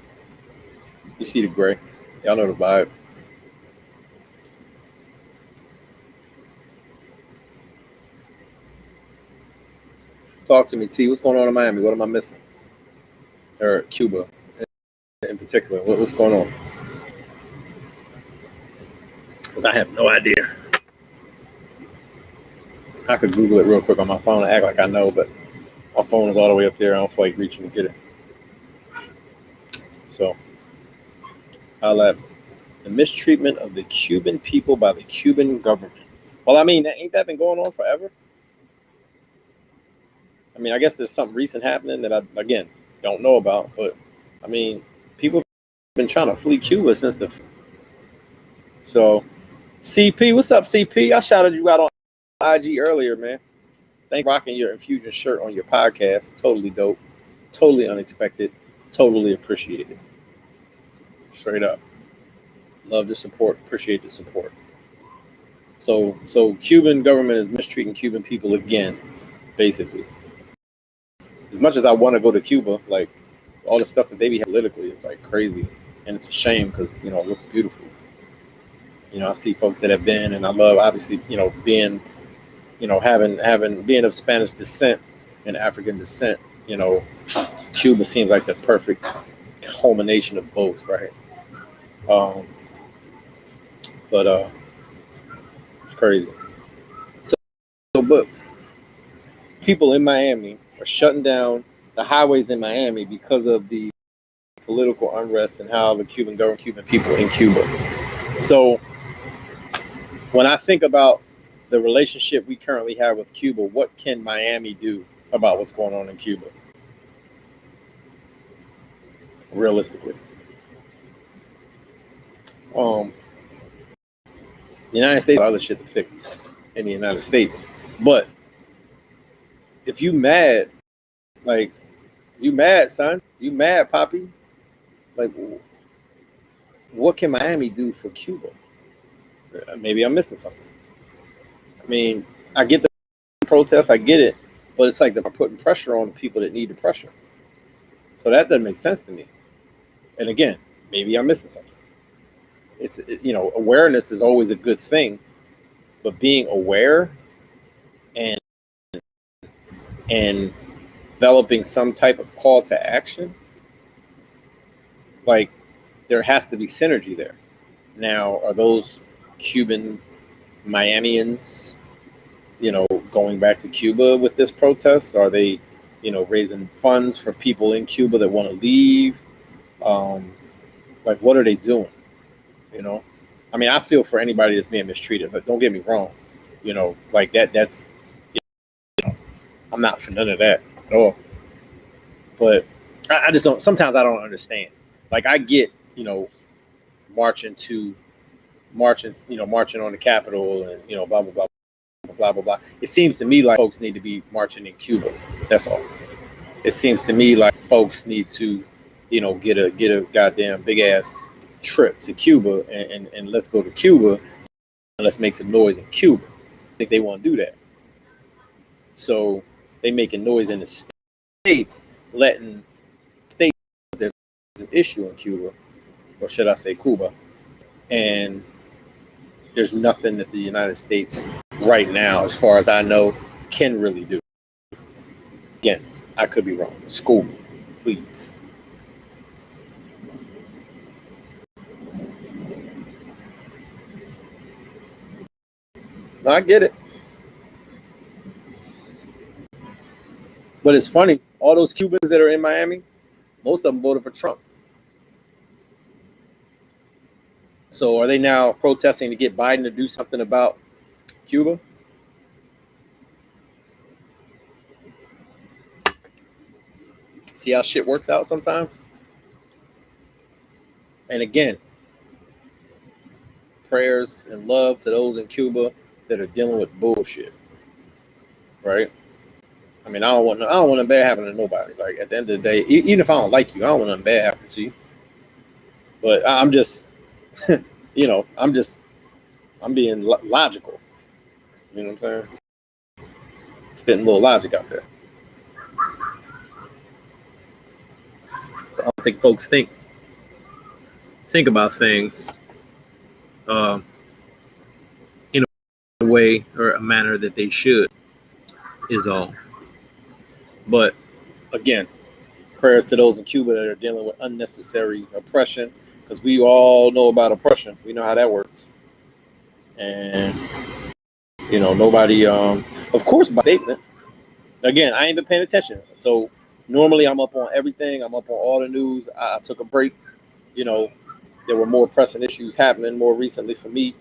see the gray. Y'all know the vibe. Talk to me, T. What's going on in Miami? What am I missing? Or Cuba in particular? What's going on? Because I have no idea. I could Google it real quick on my phone and act like I know, but my phone is all the way up there. I don't feel like reaching to get it. So I'll have the mistreatment of the Cuban people by the Cuban government. Well, I mean, ain't that been going on forever? I mean, I guess there's something recent happening that I, again, don't know about. But, I mean, people have been trying to flee Cuba since the... So, CP, what's up, CP? I shouted you out on IG earlier, man. Thanks for rocking your Infusion shirt on your podcast. Totally dope. Totally unexpected. Totally appreciated. Straight up. Love the support. Appreciate the support. So Cuban government is mistreating Cuban people again, basically. As much as I want to go to Cuba, like, all the stuff that they be having politically is like crazy, and it's a shame because it looks beautiful. I see folks that have been, and I love, obviously, being, being of Spanish descent and African descent. Cuba seems like the perfect culmination of both, right? But it's crazy. But people in Miami are shutting down the highways in Miami because of the political unrest and how the Cuban government, Cuban people in Cuba. So when I think about the relationship we currently have with Cuba, what can Miami do about what's going on in Cuba? Realistically. The United States has other shit to fix in the United States. But if you mad, like, you mad, son, you mad, Poppy, like, what can Miami do for Cuba? Maybe I'm missing something. I mean, I get the protests, I get it, but it's like they're putting pressure on the people that need the pressure. So that doesn't make sense to me. And again, maybe I'm missing something. It's, awareness is always a good thing, but being aware and developing some type of call to action, like, there has to be synergy there. Now, are those Cuban Miamians, going back to Cuba with this protest? Are they, raising funds for people in Cuba that want to leave? Like, what are they doing? I mean, I feel for anybody that's being mistreated, but don't get me wrong, like that's, I'm not for none of that at all. But I just don't, sometimes I don't understand. Like, I get, marching on the Capitol and, blah, blah, blah, blah, blah, blah. It seems to me like folks need to be marching in Cuba. That's all. It seems to me like folks need to, get a goddamn big ass trip to Cuba and let's go to Cuba and let's make some noise in Cuba. I think they want to do that. So they making noise in the States, letting states know there's an issue in Cuba, or should I say Cuba, and there's nothing that the United States right now, as far as I know, can really do. Again, I could be wrong. School me, please. No, I get it. But it's funny, all those Cubans that are in Miami, most of them voted for Trump. So are they now protesting to get Biden to do something about Cuba? See how shit works out sometimes? And again, prayers and love to those in Cuba that are dealing with bullshit, right? I mean, I don't want nothing bad happening to nobody. Like at the end of the day, even if I don't like you, I don't want nothing bad happening to you. But I'm just, I'm being logical. You know what I'm saying? Spitting a little logic out there. I don't think folks think about things uh, in a way or a manner that they should. Is all. But again, prayers to those in Cuba that are dealing with unnecessary oppression, because we all know about oppression. We know how that works. And nobody. Of course, by statement. Again, I ain't been paying attention. So normally I'm up on everything. I'm up on all the news. I took a break. There were more pressing issues happening more recently for me,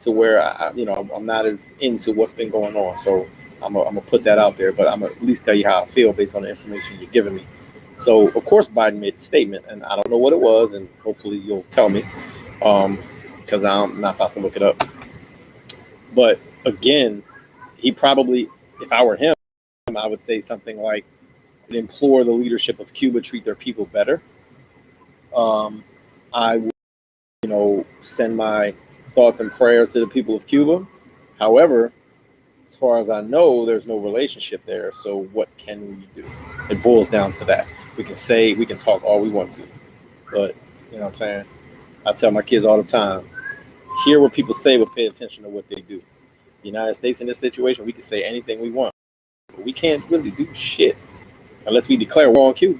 to where I'm not as into what's been going on. So I'm gonna put that out there, but I'm gonna at least tell you how I feel based on the information you're giving me. So of course Biden made a statement, and I don't know what it was, and hopefully you'll tell me, because I'm not about to look it up. But again, he probably, if I were him, I would say something like, implore the leadership of Cuba treat their people better. I would, send my thoughts and prayers to the people of Cuba. However, as far as I know, there's no relationship there. So what can we do? It boils down to that. We can talk all we want to, but you know what I'm saying? I tell my kids all the time, hear what people say, but pay attention to what they do. The United States in this situation, we can say anything we want, but we can't really do shit unless we declare war on Cuba.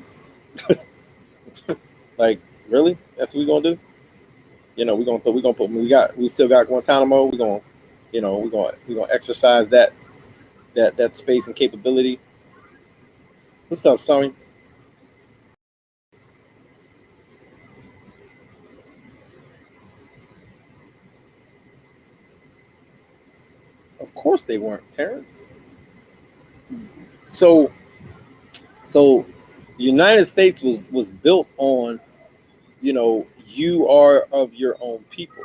Like, really? That's what we're gonna do? We still got Guantanamo. We're gonna exercise that space and capability. What's up, Sonny? Of course they weren't, Terrence. So the United States was built on, you are of your own people.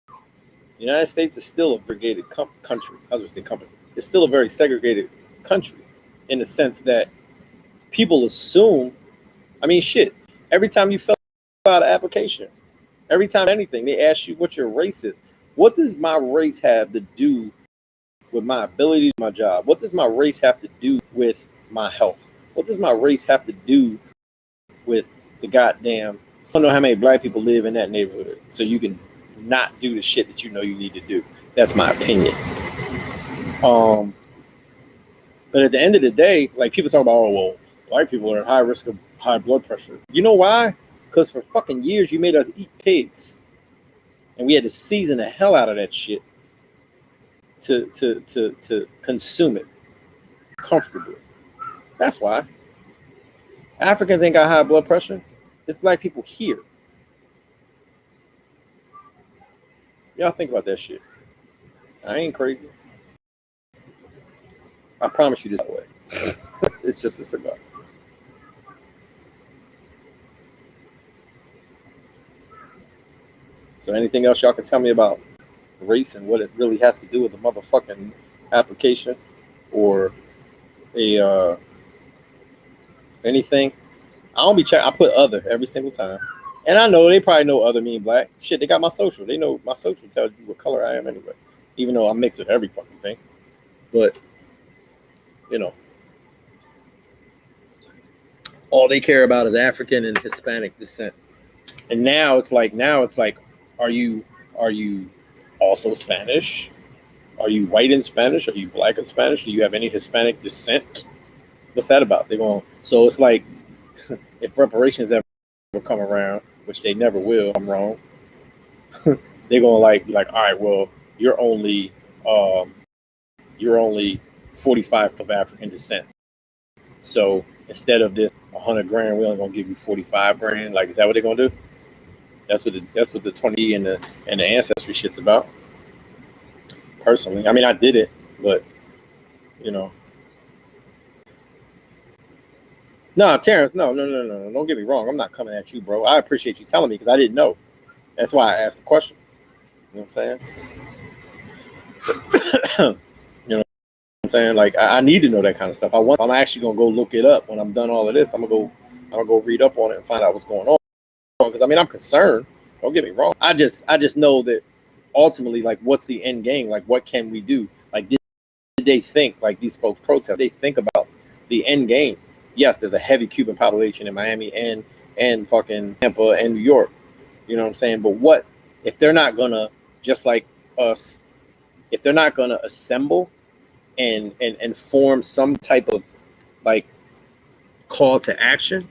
The United States is still a segregated country. I was going to say company. It's still a very segregated country, in the sense that people assume. I mean, shit. Every time you fill out an application, every time anything, they ask you what your race is. What does my race have to do with my ability to do my job? What does my race have to do with my health? What does my race have to do with the goddamn? I don't know how many black people live in that neighborhood, so you can not do the shit that you know you need to do. That's my opinion. But at the end of the day, like, people talk about, oh well, black people are at high risk of high blood pressure. You know why? Because for fucking years you made us eat pigs, and we had to season the hell out of that shit to consume it comfortably. That's why. Africans ain't got high blood pressure. It's black people here. Y'all think about that shit. I ain't crazy. I promise you this way. It's just a cigar. So anything else y'all can tell me about race and what it really has to do with the motherfucking application, or a anything? I don't be checking. I put other every single time. And I know they probably know other mean black. Shit, they got my social. They know my social tells you what color I am anyway. Even though I'm mixed with every fucking thing. But, all they care about is African and Hispanic descent. And now it's like, are you also Spanish? Are you white in Spanish? Are you black in Spanish? Do you have any Hispanic descent? What's that about? So it's like, if reparations ever come around, which they never will, I'm wrong. They're gonna be like, all right, well, you're only 45 of African descent. So instead of this 100 grand, we're only gonna give you 45 grand. Like, is that what they're gonna do? That's what the 20 and the ancestry shit's about. Personally, I mean, I did it, but you know, No, Terrence, no. Don't get me wrong. I'm not coming at you, bro. I appreciate you telling me because I didn't know. That's why I asked the question. You know what I'm saying? You know what I'm saying? Like I need to know that kind of stuff. I'm actually gonna go look it up when I'm done all of this. I'm gonna go read up on it and find out what's going on. Because I mean, I'm concerned. Don't get me wrong. I just know that ultimately, like, what's the end game? Like, what can we do? Like, did they think, like, these folks protest? They think about the end game. Yes, there's a heavy Cuban population in Miami and fucking Tampa and New York. You know what I'm saying? But what if they're not gonna, just like us, if they're not gonna assemble and form some type of, like, call to action?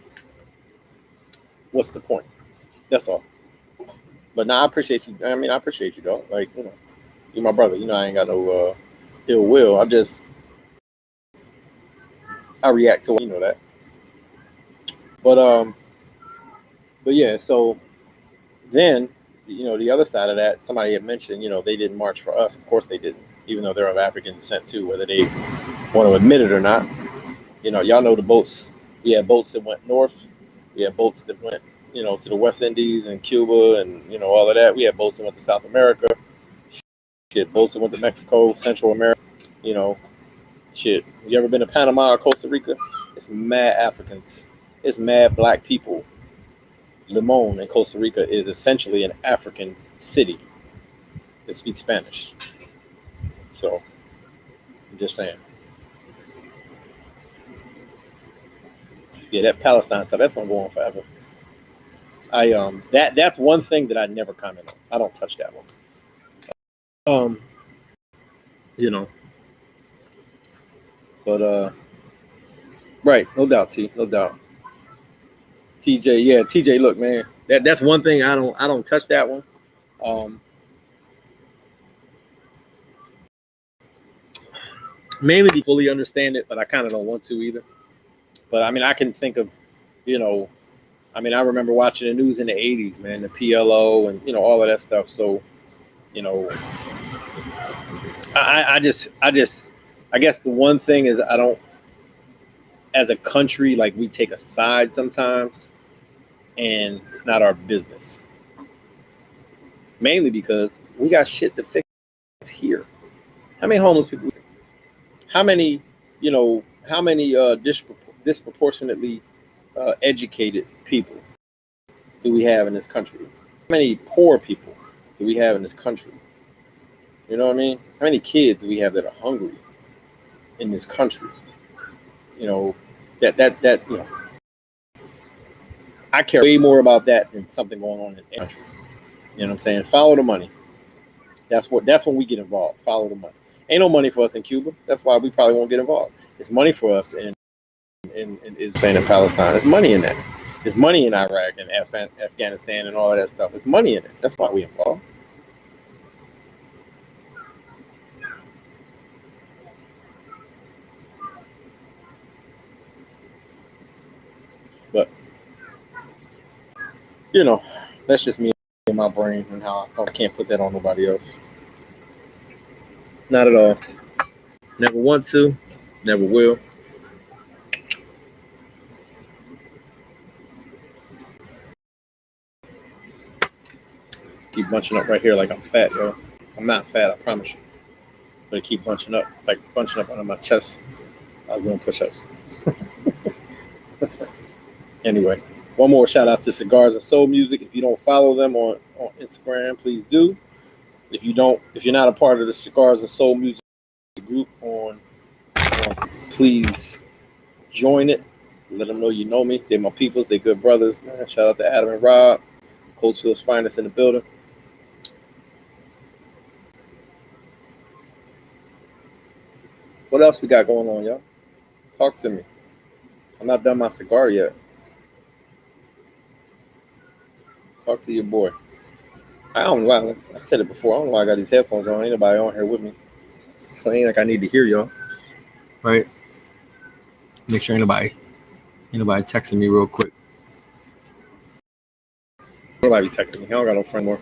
What's the point? That's all. But now I appreciate you. I mean, I appreciate you, dog. Like, you're my brother. I ain't got no ill will. I react to what that. But but yeah. So then, the other side of that, somebody had mentioned, they didn't march for us. Of course they didn't, even though they're of African descent too, whether they want to admit it or not. Y'all know the boats. We had boats that went north. We had boats that went, to the West Indies and Cuba and all of that. We had boats that went to South America. Shit, boats that went to Mexico, Central America. You know, shit. You ever been to Panama or Costa Rica? It's mad Africans. It's mad black people. Limon in Costa Rica is essentially an African city that speaks Spanish. So I'm just saying. Yeah, that Palestine stuff, that's gonna go on forever. That's one thing that I never comment on. I don't touch that one. Um, you know, but right, no doubt, no doubt. TJ, yeah, TJ, look, man, that's one thing I don't touch that one. Um, Mainly to fully understand it, but I kind of don't want to either. But I mean, I can think of, you know, I mean, I remember watching the news in the '80s, man, the PLO and all of that stuff. So, you know, I guess the one thing is I don't, as a country, like, we take a side sometimes, and it's not our business. Mainly because we got shit to fix here. How many homeless people? How many, how many disproportionately educated people do we have in this country? How many poor people do we have in this country? You know what I mean? How many kids do we have that are hungry in this country? You know, that I care way more about that than something going on in the country. You know what I'm saying? Follow the money. That's when we get involved. Follow the money. Ain't no money for us in Cuba. That's why we probably won't get involved. It's money for us in Israel and Palestine. There's money in that. There's money in Iraq and Afghanistan and all of that stuff. There's money in it. That's why we involved. But that's just me in my brain and how I can't put that on nobody else. Not at all. Never want to. Never will. Keep bunching up right here like I'm fat, yo. I'm not fat, I promise you. But it keep bunching up. It's like bunching up under my chest. I was doing push-ups. Anyway, one more shout out to Cigars and Soul Music. If you don't follow them on Instagram, please do. If you're not a part of the Cigars and Soul Music group on please join it. Let them know you know me. They're my peoples. They're good brothers, man. Shout out to Adam and Rob, Coachfield's finest in the building. What else we got going on, y'all? Talk to me. I'm not done my cigar yet. Talk to your boy. I don't know why. I said it before. I don't know why I got these headphones on. Ain't nobody on here with me. So it ain't like I need to hear y'all. Right? Make sure ain't nobody texting me real quick. Nobody texting me. I don't got no friend more.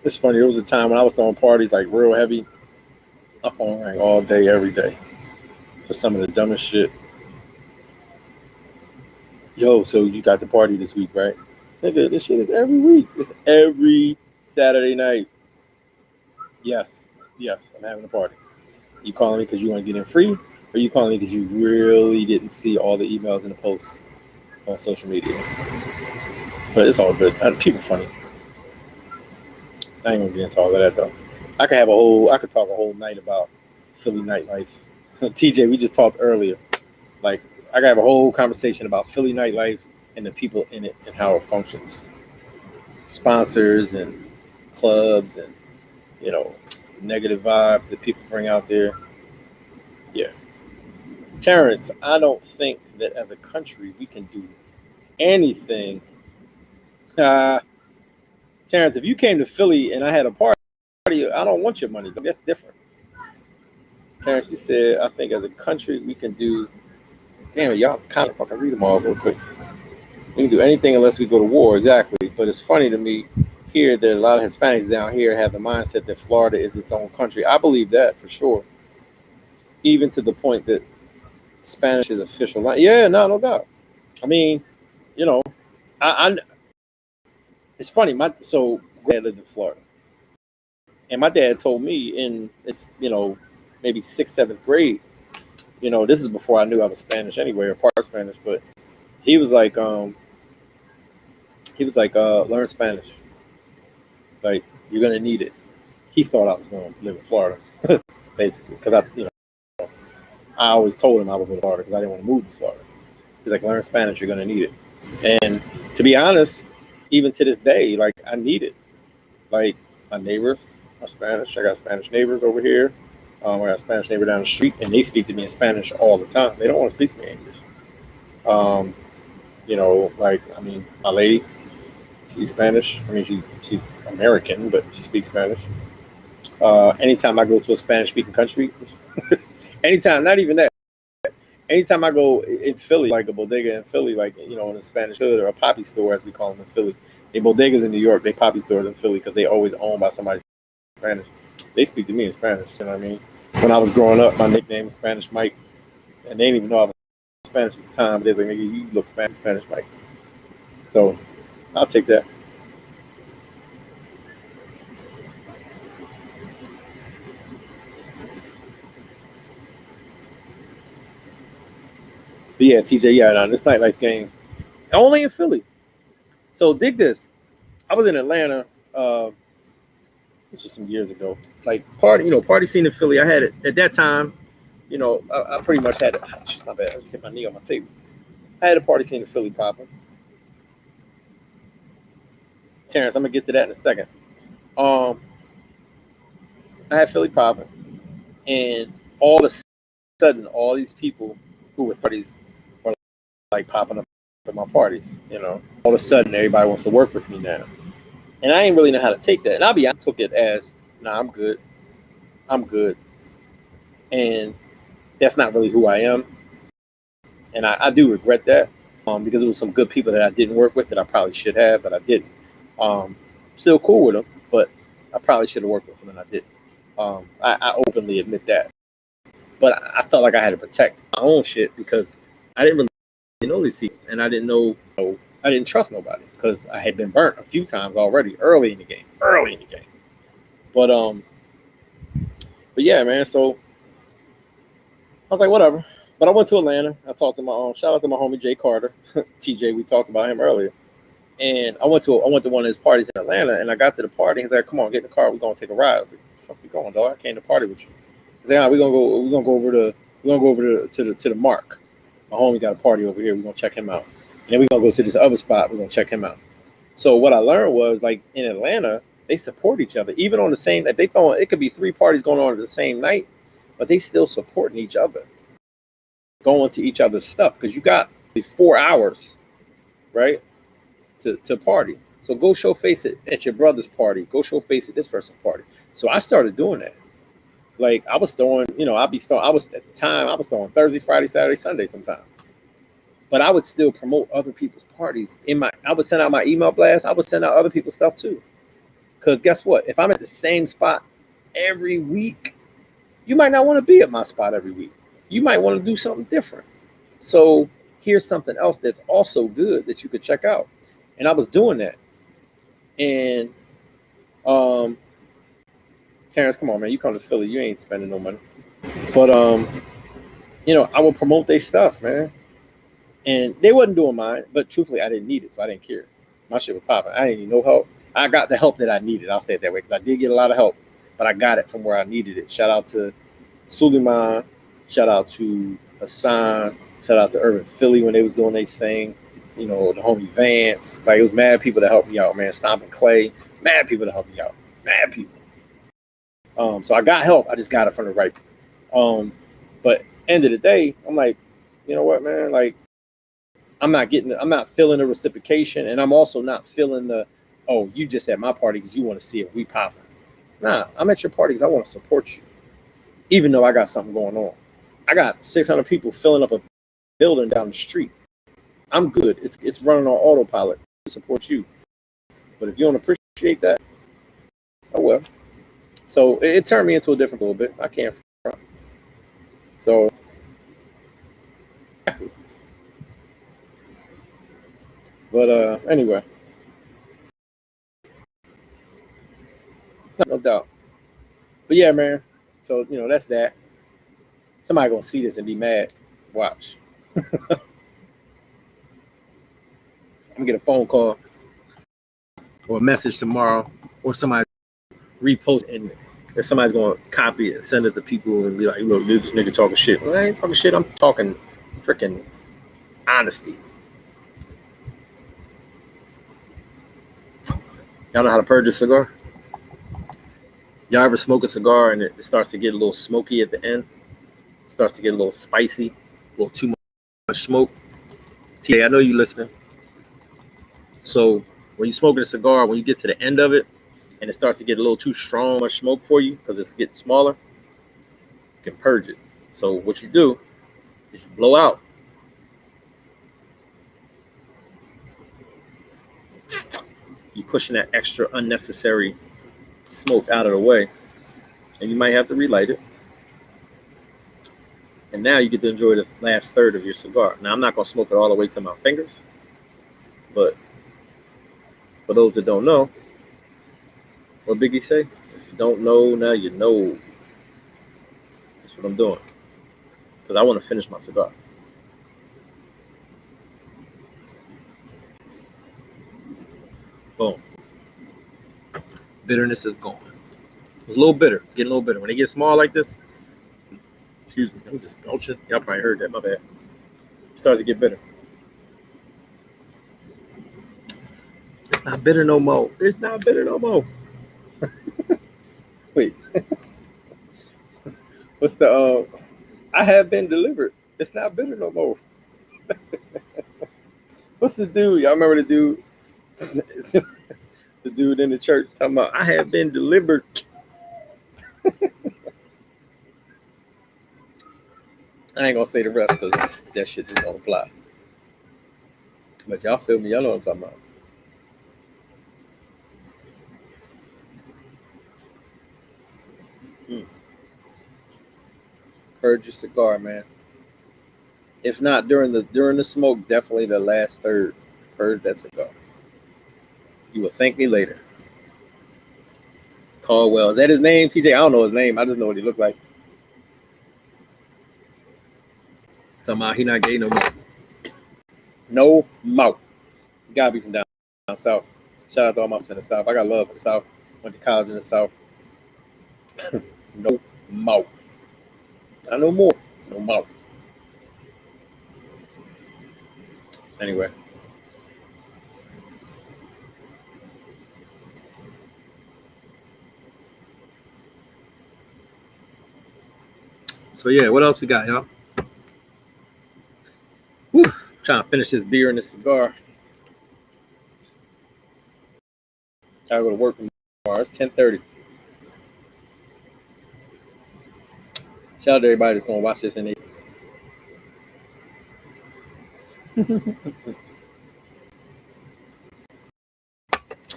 It's funny. There was a time when I was throwing parties like real heavy. Up on like all day, every day. For some of the dumbest shit. Yo, so you got the party this week, right? Nigga, this shit is every week. It's every Saturday night. Yes, yes, I'm having a party. You calling me because you want to get in free, or you calling me because you really didn't see all the emails and the posts on social media? But it's all good. People funny. I ain't gonna get into all of that though. I could talk a whole night about Philly nightlife. TJ, we just talked earlier. Like, I could have a whole conversation about Philly nightlife and the people in it and how it functions. Sponsors and clubs and, you know, negative vibes that people bring out there. Yeah. Terrence, I don't think that as a country we can do anything. Terrence, if you came to Philly and I had a party, I don't want your money. That's different. Terrence, you said, I think as a country we can do. Damn it, y'all kind of fucking read them all real quick. We can do anything unless we go to war, exactly. But it's funny to me here that a lot of Hispanics down here have the mindset that Florida is its own country. I believe that for sure. Even to the point that Spanish is official language. Yeah, no doubt. I mean, you know, I it's funny. So dad lived in Florida, and my dad told me in this, maybe sixth, seventh grade. This is before I knew I was Spanish anyway, or part Spanish. But he was like, learn Spanish. Like, you're gonna need it. He thought I was gonna live in Florida, basically, because I always told him I would go to Florida because I didn't want to move to Florida. He's like, learn Spanish, you're gonna need it. And to be honest, even to this day, like, I need it. Like, my neighbors are Spanish. I got Spanish neighbors over here. I got a Spanish neighbor down the street, and they speak to me in Spanish all the time. They don't want to speak to me in English. My lady, she's Spanish. I mean, she's American, but she speaks Spanish. Anytime I go to a Spanish-speaking country, anytime, not even that. Anytime I go in Philly, like a bodega in Philly, like, in a Spanish hood or a poppy store, as we call them in Philly. They bodegas in New York, they poppy stores in Philly because they always owned by somebody Spanish. They speak to me in Spanish, you know what I mean? When I was growing up, my nickname was Spanish Mike, and they didn't even know I was Spanish at the time, but they was like, nigga, you look Spanish Mike. So I'll take that. But yeah, TJ, yeah, no, this nightlife game, only in Philly. So dig this. I was in Atlanta. This was some years ago. Like, party scene in Philly. I had it at that time. I pretty much had it. My bad. I just hit my knee on my table. I had a party scene in Philly popping. Terrence, I'm gonna get to that in a second. Um, I had Philly popping, and all of a sudden, all these people who were parties were like popping up at my parties. All of a sudden, everybody wants to work with me now, and I didn't really know how to take that. And I'll be honest, I took it as, nah, I'm good. I'm good. And that's not really who I am. And I do regret that, because there was some good people that I didn't work with that I probably should have, but I didn't. Still cool with them, but I probably should have worked with them and I didn't. I openly admit that. But I felt like I had to protect my own shit because I didn't really know these people, and I didn't trust nobody because I had been burnt a few times already early in the game. But yeah, man. So I was like, whatever. But I went to Atlanta. I talked to shout out to my homie Jay Carter, TJ. We talked about him earlier. And I went to one of his parties in Atlanta, and I got to the party. He's like, "Come on, get in the car. We're gonna take a ride." I was like, "Fuck, you going, dog? I came to party with you." He's like, "We're gonna go over to the Mark. My homie got a party over here. We're gonna check him out, and then we're gonna go to this other spot. We're gonna check him out." So what I learned was, like, in Atlanta, they support each other, even on the same. Like, it could be 3 parties going on at the same night, but they still supporting each other, going to each other's stuff because you got 4 hours, right, to party. So go show face at your brother's party. Go show face at this person's party. So I started doing that. Like, I was throwing, I was at the time I was throwing Thursday, Friday, Saturday, Sunday sometimes. But I would still promote other people's parties. I would send out my email blast. I would send out other people's stuff too. Because guess what? If I'm at the same spot every week, you might not want to be at my spot every week. You might want to do something different. So here's something else that's also good that you could check out. And I was doing that. And Terrence, come on, man, you come to Philly, you ain't spending no money. But you know, I would promote their stuff, man. And they wasn't doing mine, but truthfully, I didn't need it, so I didn't care. My shit was popping. I didn't need no help. I got the help that I needed. I'll say it that way, because I did get a lot of help, but I got it from where I needed it. Shout out to Suleiman. Shout out to Hassan. Shout out to Urban Philly when they was doing their thing. You know, the homie Vance. Like, it was mad people to help me out, man. Stomping Clay. Mad people to help me out. Mad people. So I got help. I just got it from the right. But end of the day, I'm like, you know what, man? Like, I'm not feeling the reciprocation, and I'm also not feeling the, oh, you just at my party because you want to see if we popping. Nah, I'm at your party because I want to support you, even though I got something going on. I got 600 people filling up a building down the street. I'm good. It's running on autopilot to support you. But if you don't appreciate that, oh well. So it turned me into a different little bit. I can't front. So but anyway. No doubt. But yeah, man. So, you know, that's that. Somebody gonna see this and be mad. Watch. I'm gonna get a phone call or a message tomorrow, or somebody repost, and if somebody's gonna copy it and send it to people and be like, look, this nigga talking shit. Well, I ain't talking shit, I'm talking freaking honesty. Y'all know how to purge a cigar? Y'all ever smoke a cigar and it starts to get a little smoky at the end? It starts to get a little spicy, a little too much smoke. TA, I know you listening. So when you smoking a cigar, when you get to the end of it and it starts to get a little too strong, much smoke for you because it's getting smaller, you can purge it. So what you do is you blow out. You pushing that extra unnecessary smoke out of the way, and you might have to relight it. And now you get to enjoy the last third of your cigar. Now I'm not gonna smoke it all the way to my fingers, but for those that don't know, what Biggie say? If you don't know, now you know. That's what I'm doing, because I want to finish my cigar. Boom. Bitterness is gone. It's a little bitter. It's getting a little bitter. When they get small like this, excuse me, I'm just belching. Y'all probably heard that, my bad. It starts to get bitter. It's not bitter no more. It's not bitter no more. Wait. What's the I have been delivered. It's not bitter no more. What's the dude? Y'all remember the dude? The dude in the church talking about, I have been delivered. I ain't gonna say the rest because that shit just don't apply. But y'all feel me? Y'all know what I'm talking about. Purge your cigar, man. If not during the smoke, definitely the last third. Purge that cigar. You will thank me later. Caldwell. Is that his name? TJ, I don't know his name. I just know what he looked like. Talking about he not gay no more. No more. You gotta be from down south. Shout out to all my in the south. I got love for the south. Went to college in the south. No more. Not no more. No more. Anyway. So yeah, what else we got, y'all? Whew, trying to finish this beer and this cigar. Gotta go to work tomorrow. It's 10:30. Shout out to everybody that's gonna watch this and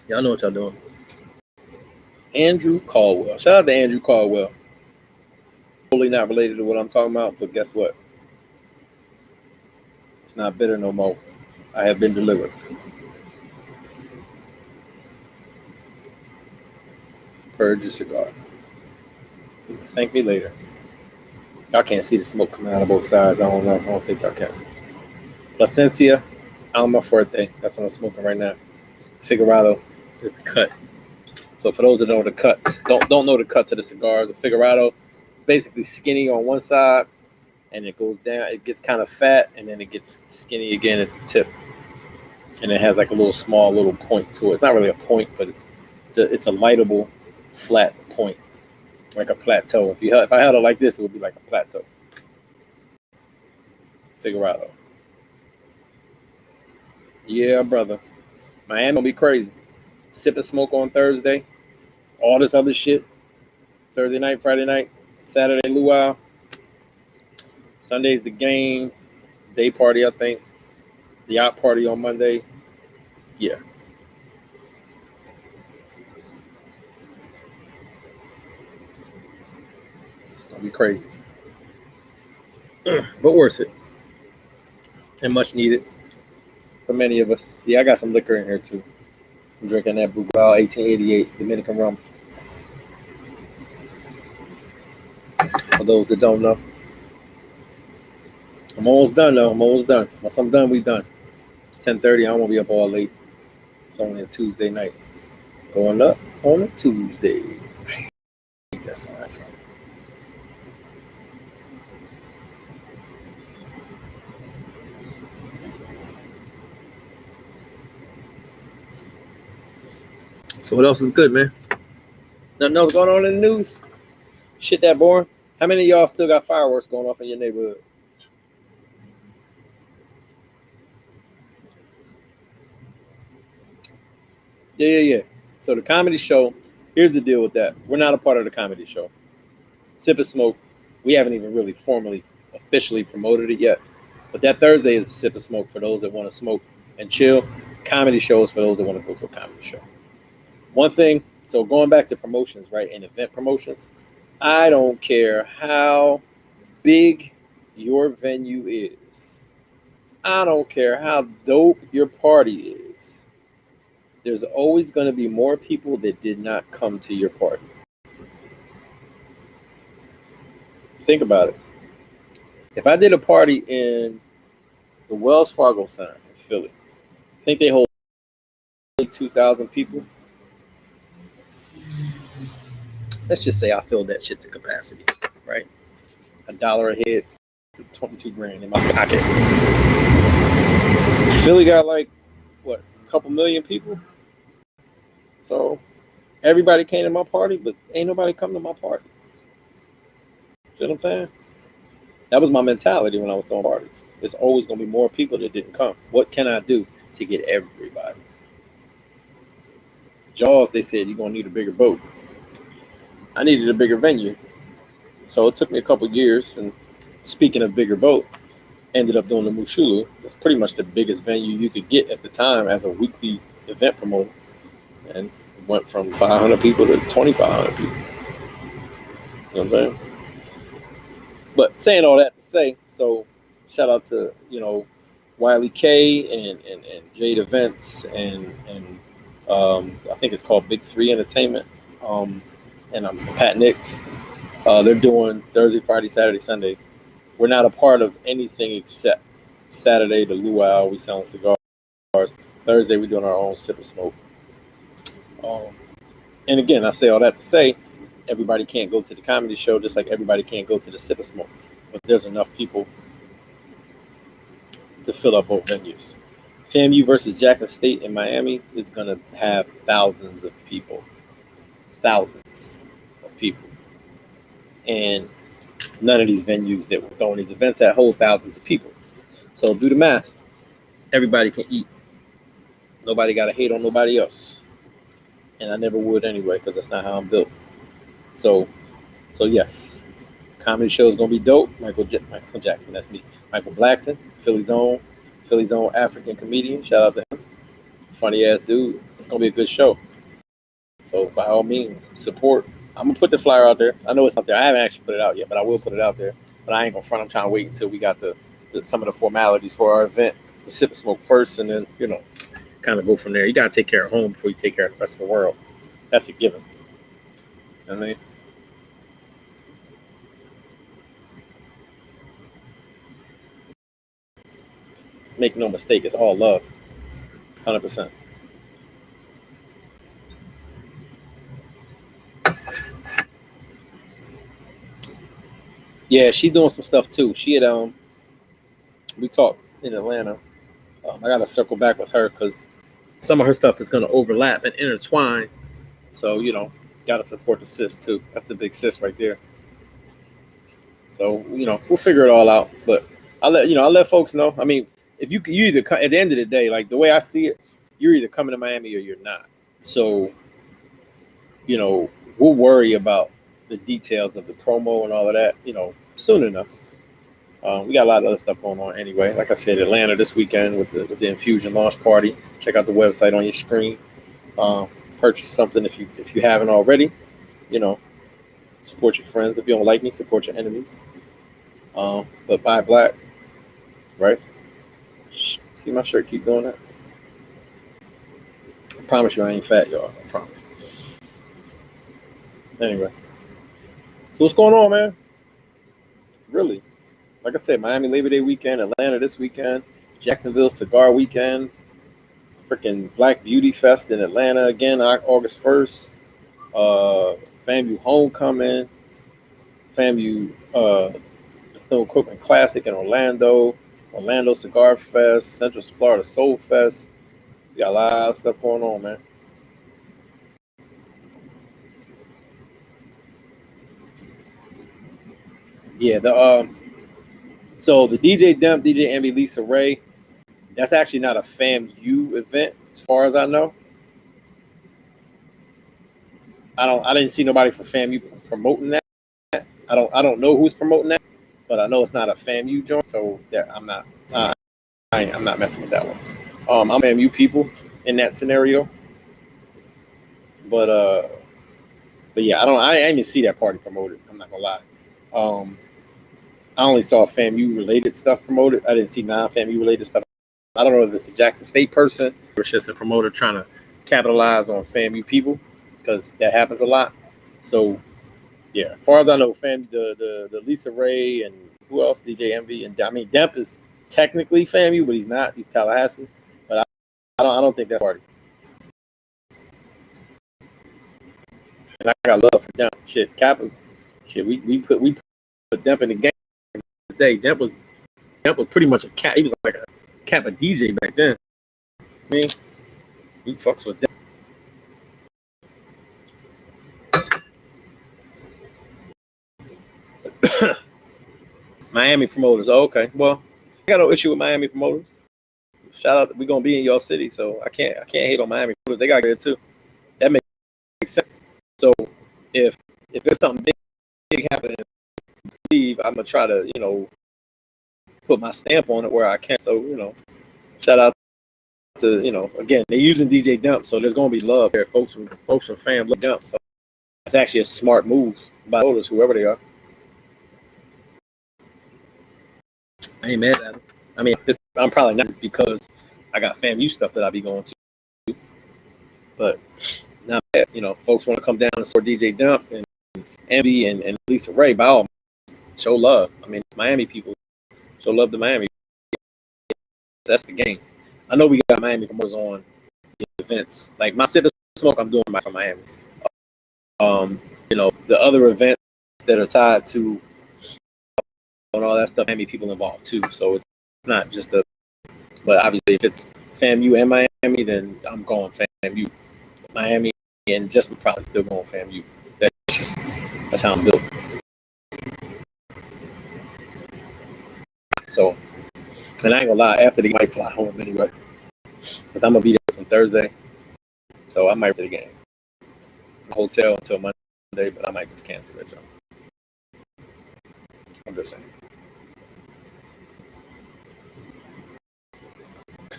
y'all know what y'all doing. Andrew Caldwell. Shout out to Andrew Caldwell. Totally not related to what I'm talking about, but guess what? It's not bitter no more. I have been delivered. Purge your cigar. Thank me later. Y'all can't see the smoke coming out of both sides. I don't know. I don't think y'all can. Placencia, Alma Fuerte. That's what I'm smoking right now. Figurado is the cut. So for those that know the cuts, don't know the cuts of the cigars. A Figurado, it's basically skinny on one side, and it goes down. It gets kind of fat, and then it gets skinny again at the tip, and it has like a little small little point to it. It's not really a point, but it's a lightable, flat point, like a plateau. If I held it like this, it would be like a plateau. Figurado. Yeah, brother. Miami will be crazy. Sip and smoke on Thursday. All this other shit. Thursday night, Friday night, Saturday luau. Sunday's the game. Day party, I think. The yacht party on Monday. Yeah. It's gonna be crazy. But worth it. And much needed for many of us. Yeah, I got some liquor in here too. I'm drinking that Brugal 1888 Dominican rum. For those that don't know. I'm almost done though. I'm almost done. Once I'm done, we done. It's 10:30. I don't want to be up all late. It's only a Tuesday night. Going up on a Tuesday. That's all right. So what else is good, man? Nothing else going on in the news? Shit that boring. How many of y'all still got fireworks going off in your neighborhood? Yeah. So the comedy show, here's the deal with that. We're not a part of the comedy show. Sip and Smoke, we haven't even really formally, officially promoted it yet. But that Thursday is a Sip and Smoke for those that want to smoke and chill. Comedy shows for those that want to go to a comedy show. One thing, so going back to promotions, right, and event promotions, I don't care how big your venue is. I don't care how dope your party is. There's always going to be more people that did not come to your party. Think about it. If I did a party in the Wells Fargo Center in Philly, I think they hold 2,000 people. Let's just say I filled that shit to capacity, right? $1 a head, 22 grand in my pocket. Philly got like, what, a couple million people? So everybody came to my party, but ain't nobody come to my party. See what I'm saying? That was my mentality when I was throwing parties. There's always going to be more people that didn't come. What can I do to get everybody? Jaws, they said you're going to need a bigger boat. I needed a bigger venue. So it took me a couple years. And speaking of bigger boat, ended up doing the Moshulu. It's pretty much the biggest venue you could get at the time as a weekly event promoter. And it went from 500 people to 2,500 people. You know what I'm saying? But saying all that to say, so shout out to, Wiley K and Jade Events and I think it's called Big Three Entertainment. And I'm Pat Nix. They're doing Thursday, Friday, Saturday, Sunday. We're not a part of anything except Saturday, the luau, we selling cigars. Thursday, we're doing our own Sip and Smoke. And again, I say all that to say, everybody can't go to the comedy show, just like everybody can't go to the Sip and Smoke. But there's enough people to fill up both venues. FAMU versus Jackson State in Miami is going to have thousands of people. Thousands of people. And none of these venues that we're throwing these events at hold thousands of people. So do the math. Everybody can eat. Nobody got to hate on nobody else. And I never would anyway, because that's not how I'm built. So yes, comedy show is going to be dope. Michael Jackson, that's me. Michael Blackson, Philly's own African comedian. Shout out to him. Funny ass dude. It's going to be a good show. So by all means, support. I'm going to put the flyer out there. I know it's out there. I haven't actually put it out yet, but I will put it out there. But I ain't going to front. I'm trying to wait until we got the some of the formalities for our event, the sip and smoke first, and then kind of go from there. You gotta take care of home before you take care of the rest of the world. That's a given. I mean, make no mistake, it's all love, 100%. Yeah, she's doing some stuff too. She had we talked in Atlanta. I gotta circle back with her because some of her stuff is gonna overlap and intertwine. So gotta support the sis too. That's the big sis right there. So we'll figure it all out. But I'll let folks know. I mean, if you either at the end of the day, like the way I see it, you're either coming to Miami or you're not. So we'll worry about the details of the promo and all of that. Soon enough. We got a lot of other stuff going on anyway. Like I said, Atlanta this weekend with the Infusion launch party. Check out the website on your screen. Purchase something if you haven't already. Support your friends. If you don't like me, support your enemies. But buy black, right? See my shirt, keep doing that. I promise you I ain't fat, y'all. I promise. Anyway. So what's going on, man? Really? Like I said, Miami Labor Day weekend, Atlanta this weekend, Jacksonville Cigar Weekend, freaking Black Beauty Fest in Atlanta again, August 1st. FAMU Homecoming, FAMU Bethune Cookman Classic in Orlando Cigar Fest, Central Florida Soul Fest. We got a lot of stuff going on, man. Yeah, so the DJ Demp, DJ Envy, Lisa Ray, that's actually not a FAMU event, as far as I know. I didn't see nobody from FAMU promoting that. I don't know who's promoting that, but I know it's not a FAMU joint, so yeah, I'm not messing with that one. I'm FAMU people in that scenario, but yeah, I didn't even see that party promoted. I'm not gonna lie. I only saw FAMU related stuff promoted. I didn't see non-FAMU related stuff. I don't know if it's a Jackson State person or it's just a promoter trying to capitalize on FAMU people, because that happens a lot. So yeah, as far as I know, the Lisa Ray and who else? DJ Envy, and I mean Demp is technically FAMU, but he's not. He's Tallahassee. But I don't think that's party. And I got love for Demp. Shit, Kappa's shit. We put Demp in the game today. Demp was pretty much a cat. He was like a Kappa DJ back then. I mean, he fucks with Demp. Miami promoters. Oh, okay. Well, I got no issue with Miami promoters. Shout out, we're gonna be in your city, so I can't hate on Miami promoters. They got good too. That makes sense. So if there's something big happening, I'm gonna try to put my stamp on it where I can. So shout out to again, they're using DJ Demp, so there's gonna be love there. Folks from fam love Demp, so it's actually a smart move by voters, whoever they are. I ain't mad at them. I mean, I'm probably not, because I got FAMU stuff that I be going to, but not bad. Folks want to come down and support DJ Demp and Envy and Lisa Ray, by all means, show love. I mean, it's Miami people, show love to Miami. That's the game. I know we got Miami promoters on the events. Like my Sip and Smoke, I'm doing from Miami. The other events that are tied to and all that stuff, Miami people involved too. So it's not just but obviously if it's FAMU and Miami, then I'm going FAMU. Miami and just probably still going FAMU. That's how I'm built. So, and I ain't gonna lie, after the might fly home anyway, because I'm gonna be there from Thursday. So I might for the game. Hotel until Monday, but I might just cancel that, y'all. I'm just saying.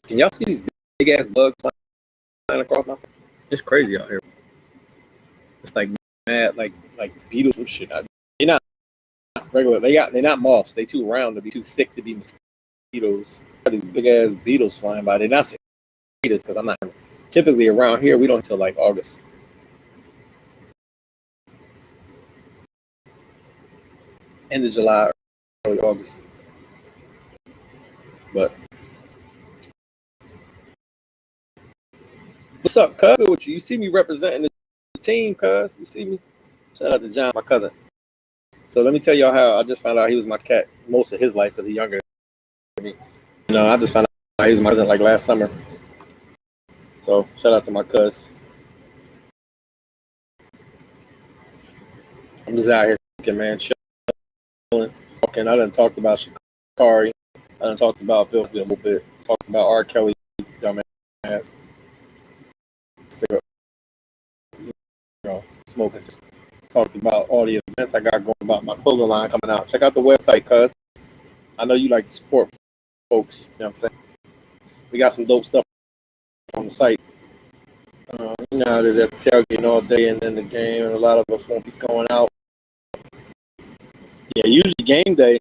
Can y'all see these big ass bugs flying across my face? It's crazy out here. It's like mad, like beetles and shit. They're not regular. They're not moths. They too round to be too thick to be mosquitoes. Beetles. These big ass beetles flying by. They're not cicadas because I'm not typically around here. We don't until like August. End of July, early August. But what's up, cuz? With you? You see me representing the team, cuz. You see me? Shout out to John, my cousin. So let me tell y'all how I just found out he was my cat most of his life because he's younger than me. You know, I just found out he was my cousin like last summer. So shout out to my cuz. I'm just out here thinking, man, chilling, talking. I done talked about Shikari. I done talked about Bill a little bit. Talked about R. Kelly, dumbass. You know, smoking. Talked about all the events I got going about my clothing line coming out. Check out the website, cuz. I know you like to support folks. You know what I'm saying? We got some dope stuff on the site. You know how it is at the tailgate all day and then the game, and a lot of us won't be going out. Yeah, usually game day,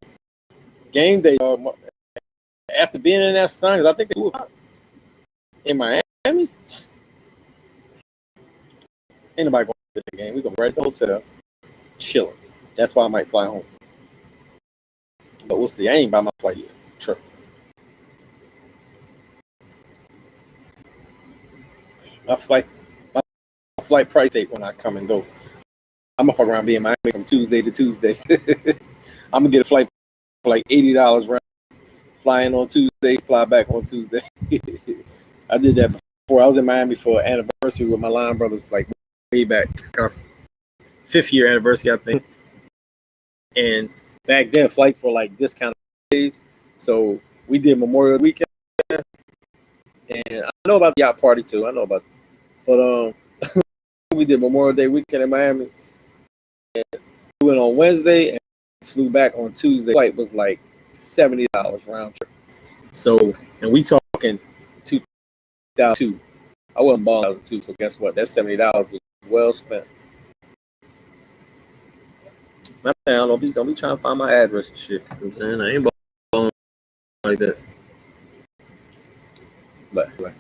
after being in that sun, because I think it's 2 o'clock in Miami, ain't nobody going to the game. We go right to the hotel, chilling. That's why I might fly home. But we'll see. I ain't buy my flight yet. Sure. My flight price date when I come and go. I'm gonna fuck around being in Miami from Tuesday to Tuesday. I'm gonna get a flight for like $80 round. Flying on Tuesday, fly back on Tuesday. I did that before. I was in Miami for an anniversary with my line brothers, like way back, our 5th year anniversary, I think. And back then, flights were like discounted days. So we did Memorial Weekend, and I know about the yacht party too. I know about, but we did Memorial Day weekend in Miami. And we went on Wednesday and flew back on Tuesday. Flight was like $70 round trip. So, and we talking 2002. I wasn't balling 2002, so guess what? That $70 was well spent. Man, don't be trying to find my address and shit. You know what I'm saying? I ain't balling like that. But anyway,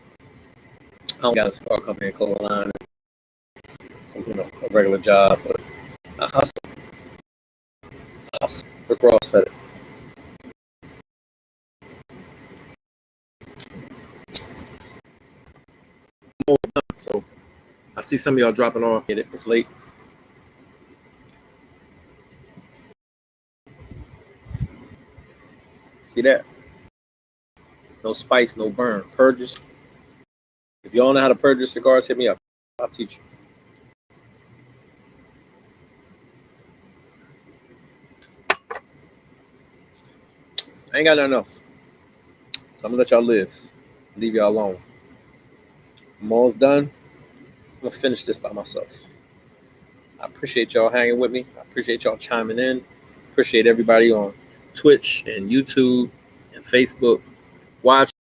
I don't got a small company in Cloverline, some, a regular job, but I hustle. Rick Ross said it. So I see some of y'all dropping off. It's late. See that? No spice, no burn. Purges. If y'all know how to purge your cigars, hit me up. I'll teach you. I ain't got nothing else. So I'm gonna let y'all live. Leave y'all alone. I'm almost done. I'm gonna finish this by myself. I appreciate y'all hanging with me. I appreciate y'all chiming in. Appreciate everybody on Twitch and YouTube and Facebook watching.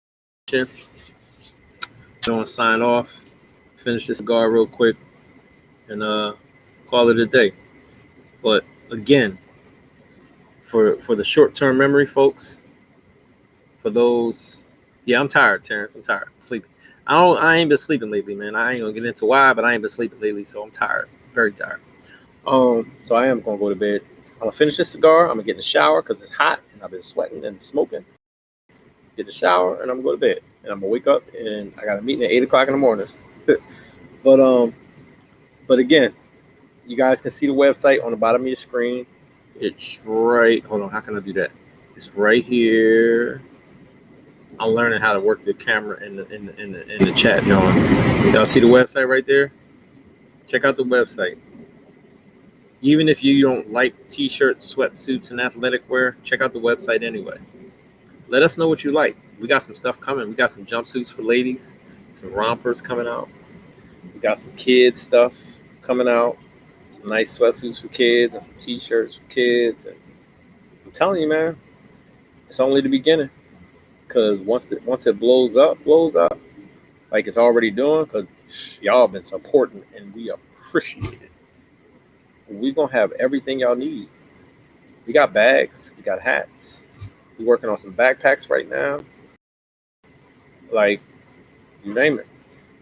I'm gonna sign off. Finish this cigar real quick and call it a day. But again, for the short-term memory folks, for those, yeah, I'm tired, Terrence. I'm tired. I'm sleeping. I ain't been sleeping lately, man. I ain't gonna get into why, but I ain't been sleeping lately, so I'm tired. Very tired. So I am gonna go to bed. I'm gonna finish this cigar. I'm gonna get in the shower because it's hot and I've been sweating and smoking. Get in the shower and I'm gonna go to bed. And I'm gonna wake up and I got a meeting at 8 o'clock in the morning. But again, you guys can see the website on the bottom of your screen. It's right. Hold on. How can I do that? It's right here. I'm learning how to work the camera in the chat, y'all. Y'all see the website right there? Check out the website. Even if you don't like t-shirts, sweatsuits, and athletic wear, check out the website anyway. Let us know what you like. We got some stuff coming. We got some jumpsuits for ladies, some rompers coming out. We got some kids stuff coming out. Some nice sweatsuits for kids and some t-shirts for kids. And I'm telling you, man, it's only the beginning. Because once it blows up, like it's already doing, because y'all been supporting and we appreciate it. We're going to have everything y'all need. We got bags, we got hats, We're working on some backpacks right now. Like, you name it.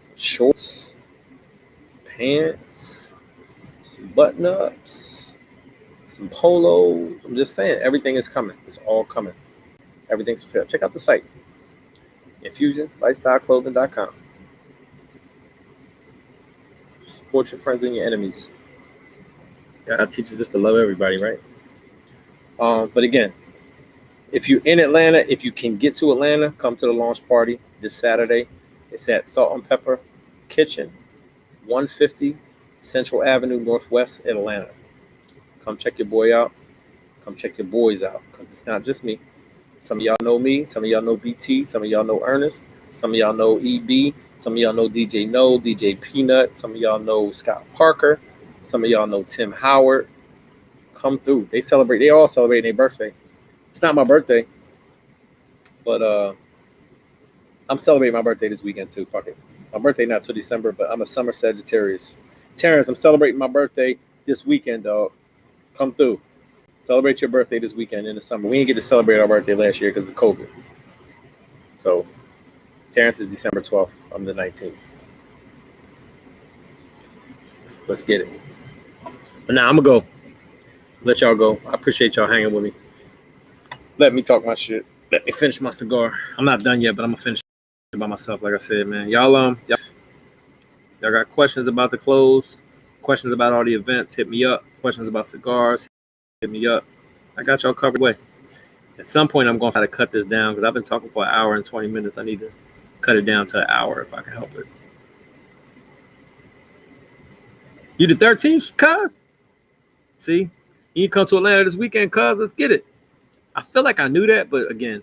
Some shorts, pants, some button-ups, some polo. I'm just saying, everything is coming. It's all coming. Everything's fulfilled. Check out the site, infusionlifestyleclothing.com. Support your friends and your enemies. God teaches us to love everybody, right? But again, if you're in Atlanta, if you can get to Atlanta, come to the launch party this Saturday. It's at Salt and Pepper Kitchen, 150 Central Avenue Northwest, Atlanta. Come check your boy out. Come check your boys out, because it's not just me. Some of y'all know me. Some of y'all know BT. Some of y'all know Ernest. Some of y'all know EB. Some of y'all know DJ No, DJ Peanut. Some of y'all know Scott Parker. Some of y'all know Tim Howard. Come through. They all celebrate their birthday. It's not my birthday, but I'm celebrating my birthday this weekend too. Fuck it. My birthday not till December, but I'm a summer Sagittarius. Terrence, I'm celebrating my birthday this weekend, dog. Come through. Celebrate your birthday this weekend in the summer. We didn't get to celebrate our birthday last year because of COVID. So Terrence is December 12th. I'm the 19th. Let's get it. But now I'm going to go. Let y'all go. I appreciate y'all hanging with me. Let me talk my shit. Let me finish my cigar. I'm not done yet, but I'm going to finish it by myself, like I said, man. Y'all got questions about the clothes, questions about all the events, hit me up. Questions about cigars, hit me up. I got y'all covered away. At some point, I'm going to try to cut this down because I've been talking for an hour and 20 minutes. I need to cut it down to an hour if I can help it. You the 13th, cuz? See? You come to Atlanta this weekend, cuz. Let's get it. I feel like I knew that, but again,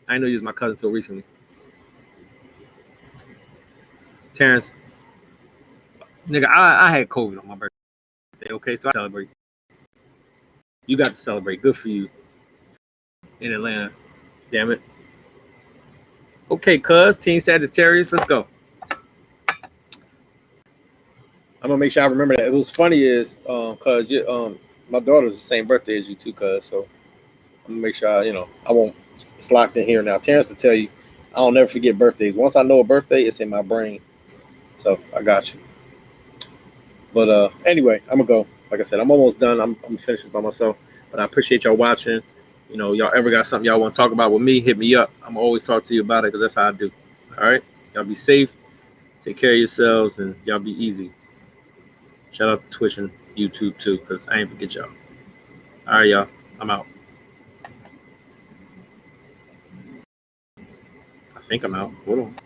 I didn't know you was my cousin until recently. Terrence, nigga, I had COVID on my birthday, okay? So I celebrate. You got to celebrate. Good for you in Atlanta. Damn it. Okay, cuz, Team Sagittarius, let's go. I'm gonna make sure I remember that. It was funny is, cuz my daughter's the same birthday as you too, cuz. So I'm gonna make sure I won't. It's locked in here now. Terrence will tell you, I don't never forget birthdays. Once I know a birthday, it's in my brain. So I got you. But anyway, I'm gonna go. Like I said, I'm almost done. I'm finished this by myself. But I appreciate y'all watching. Y'all ever got something y'all want to talk about with me, hit me up. I'm always talk to you about it because that's how I do. All right? Y'all be safe. Take care of yourselves, and y'all be easy. Shout out to Twitch and YouTube too, because I ain't forget y'all. All right, y'all. I'm out. I think I'm out. Hold on.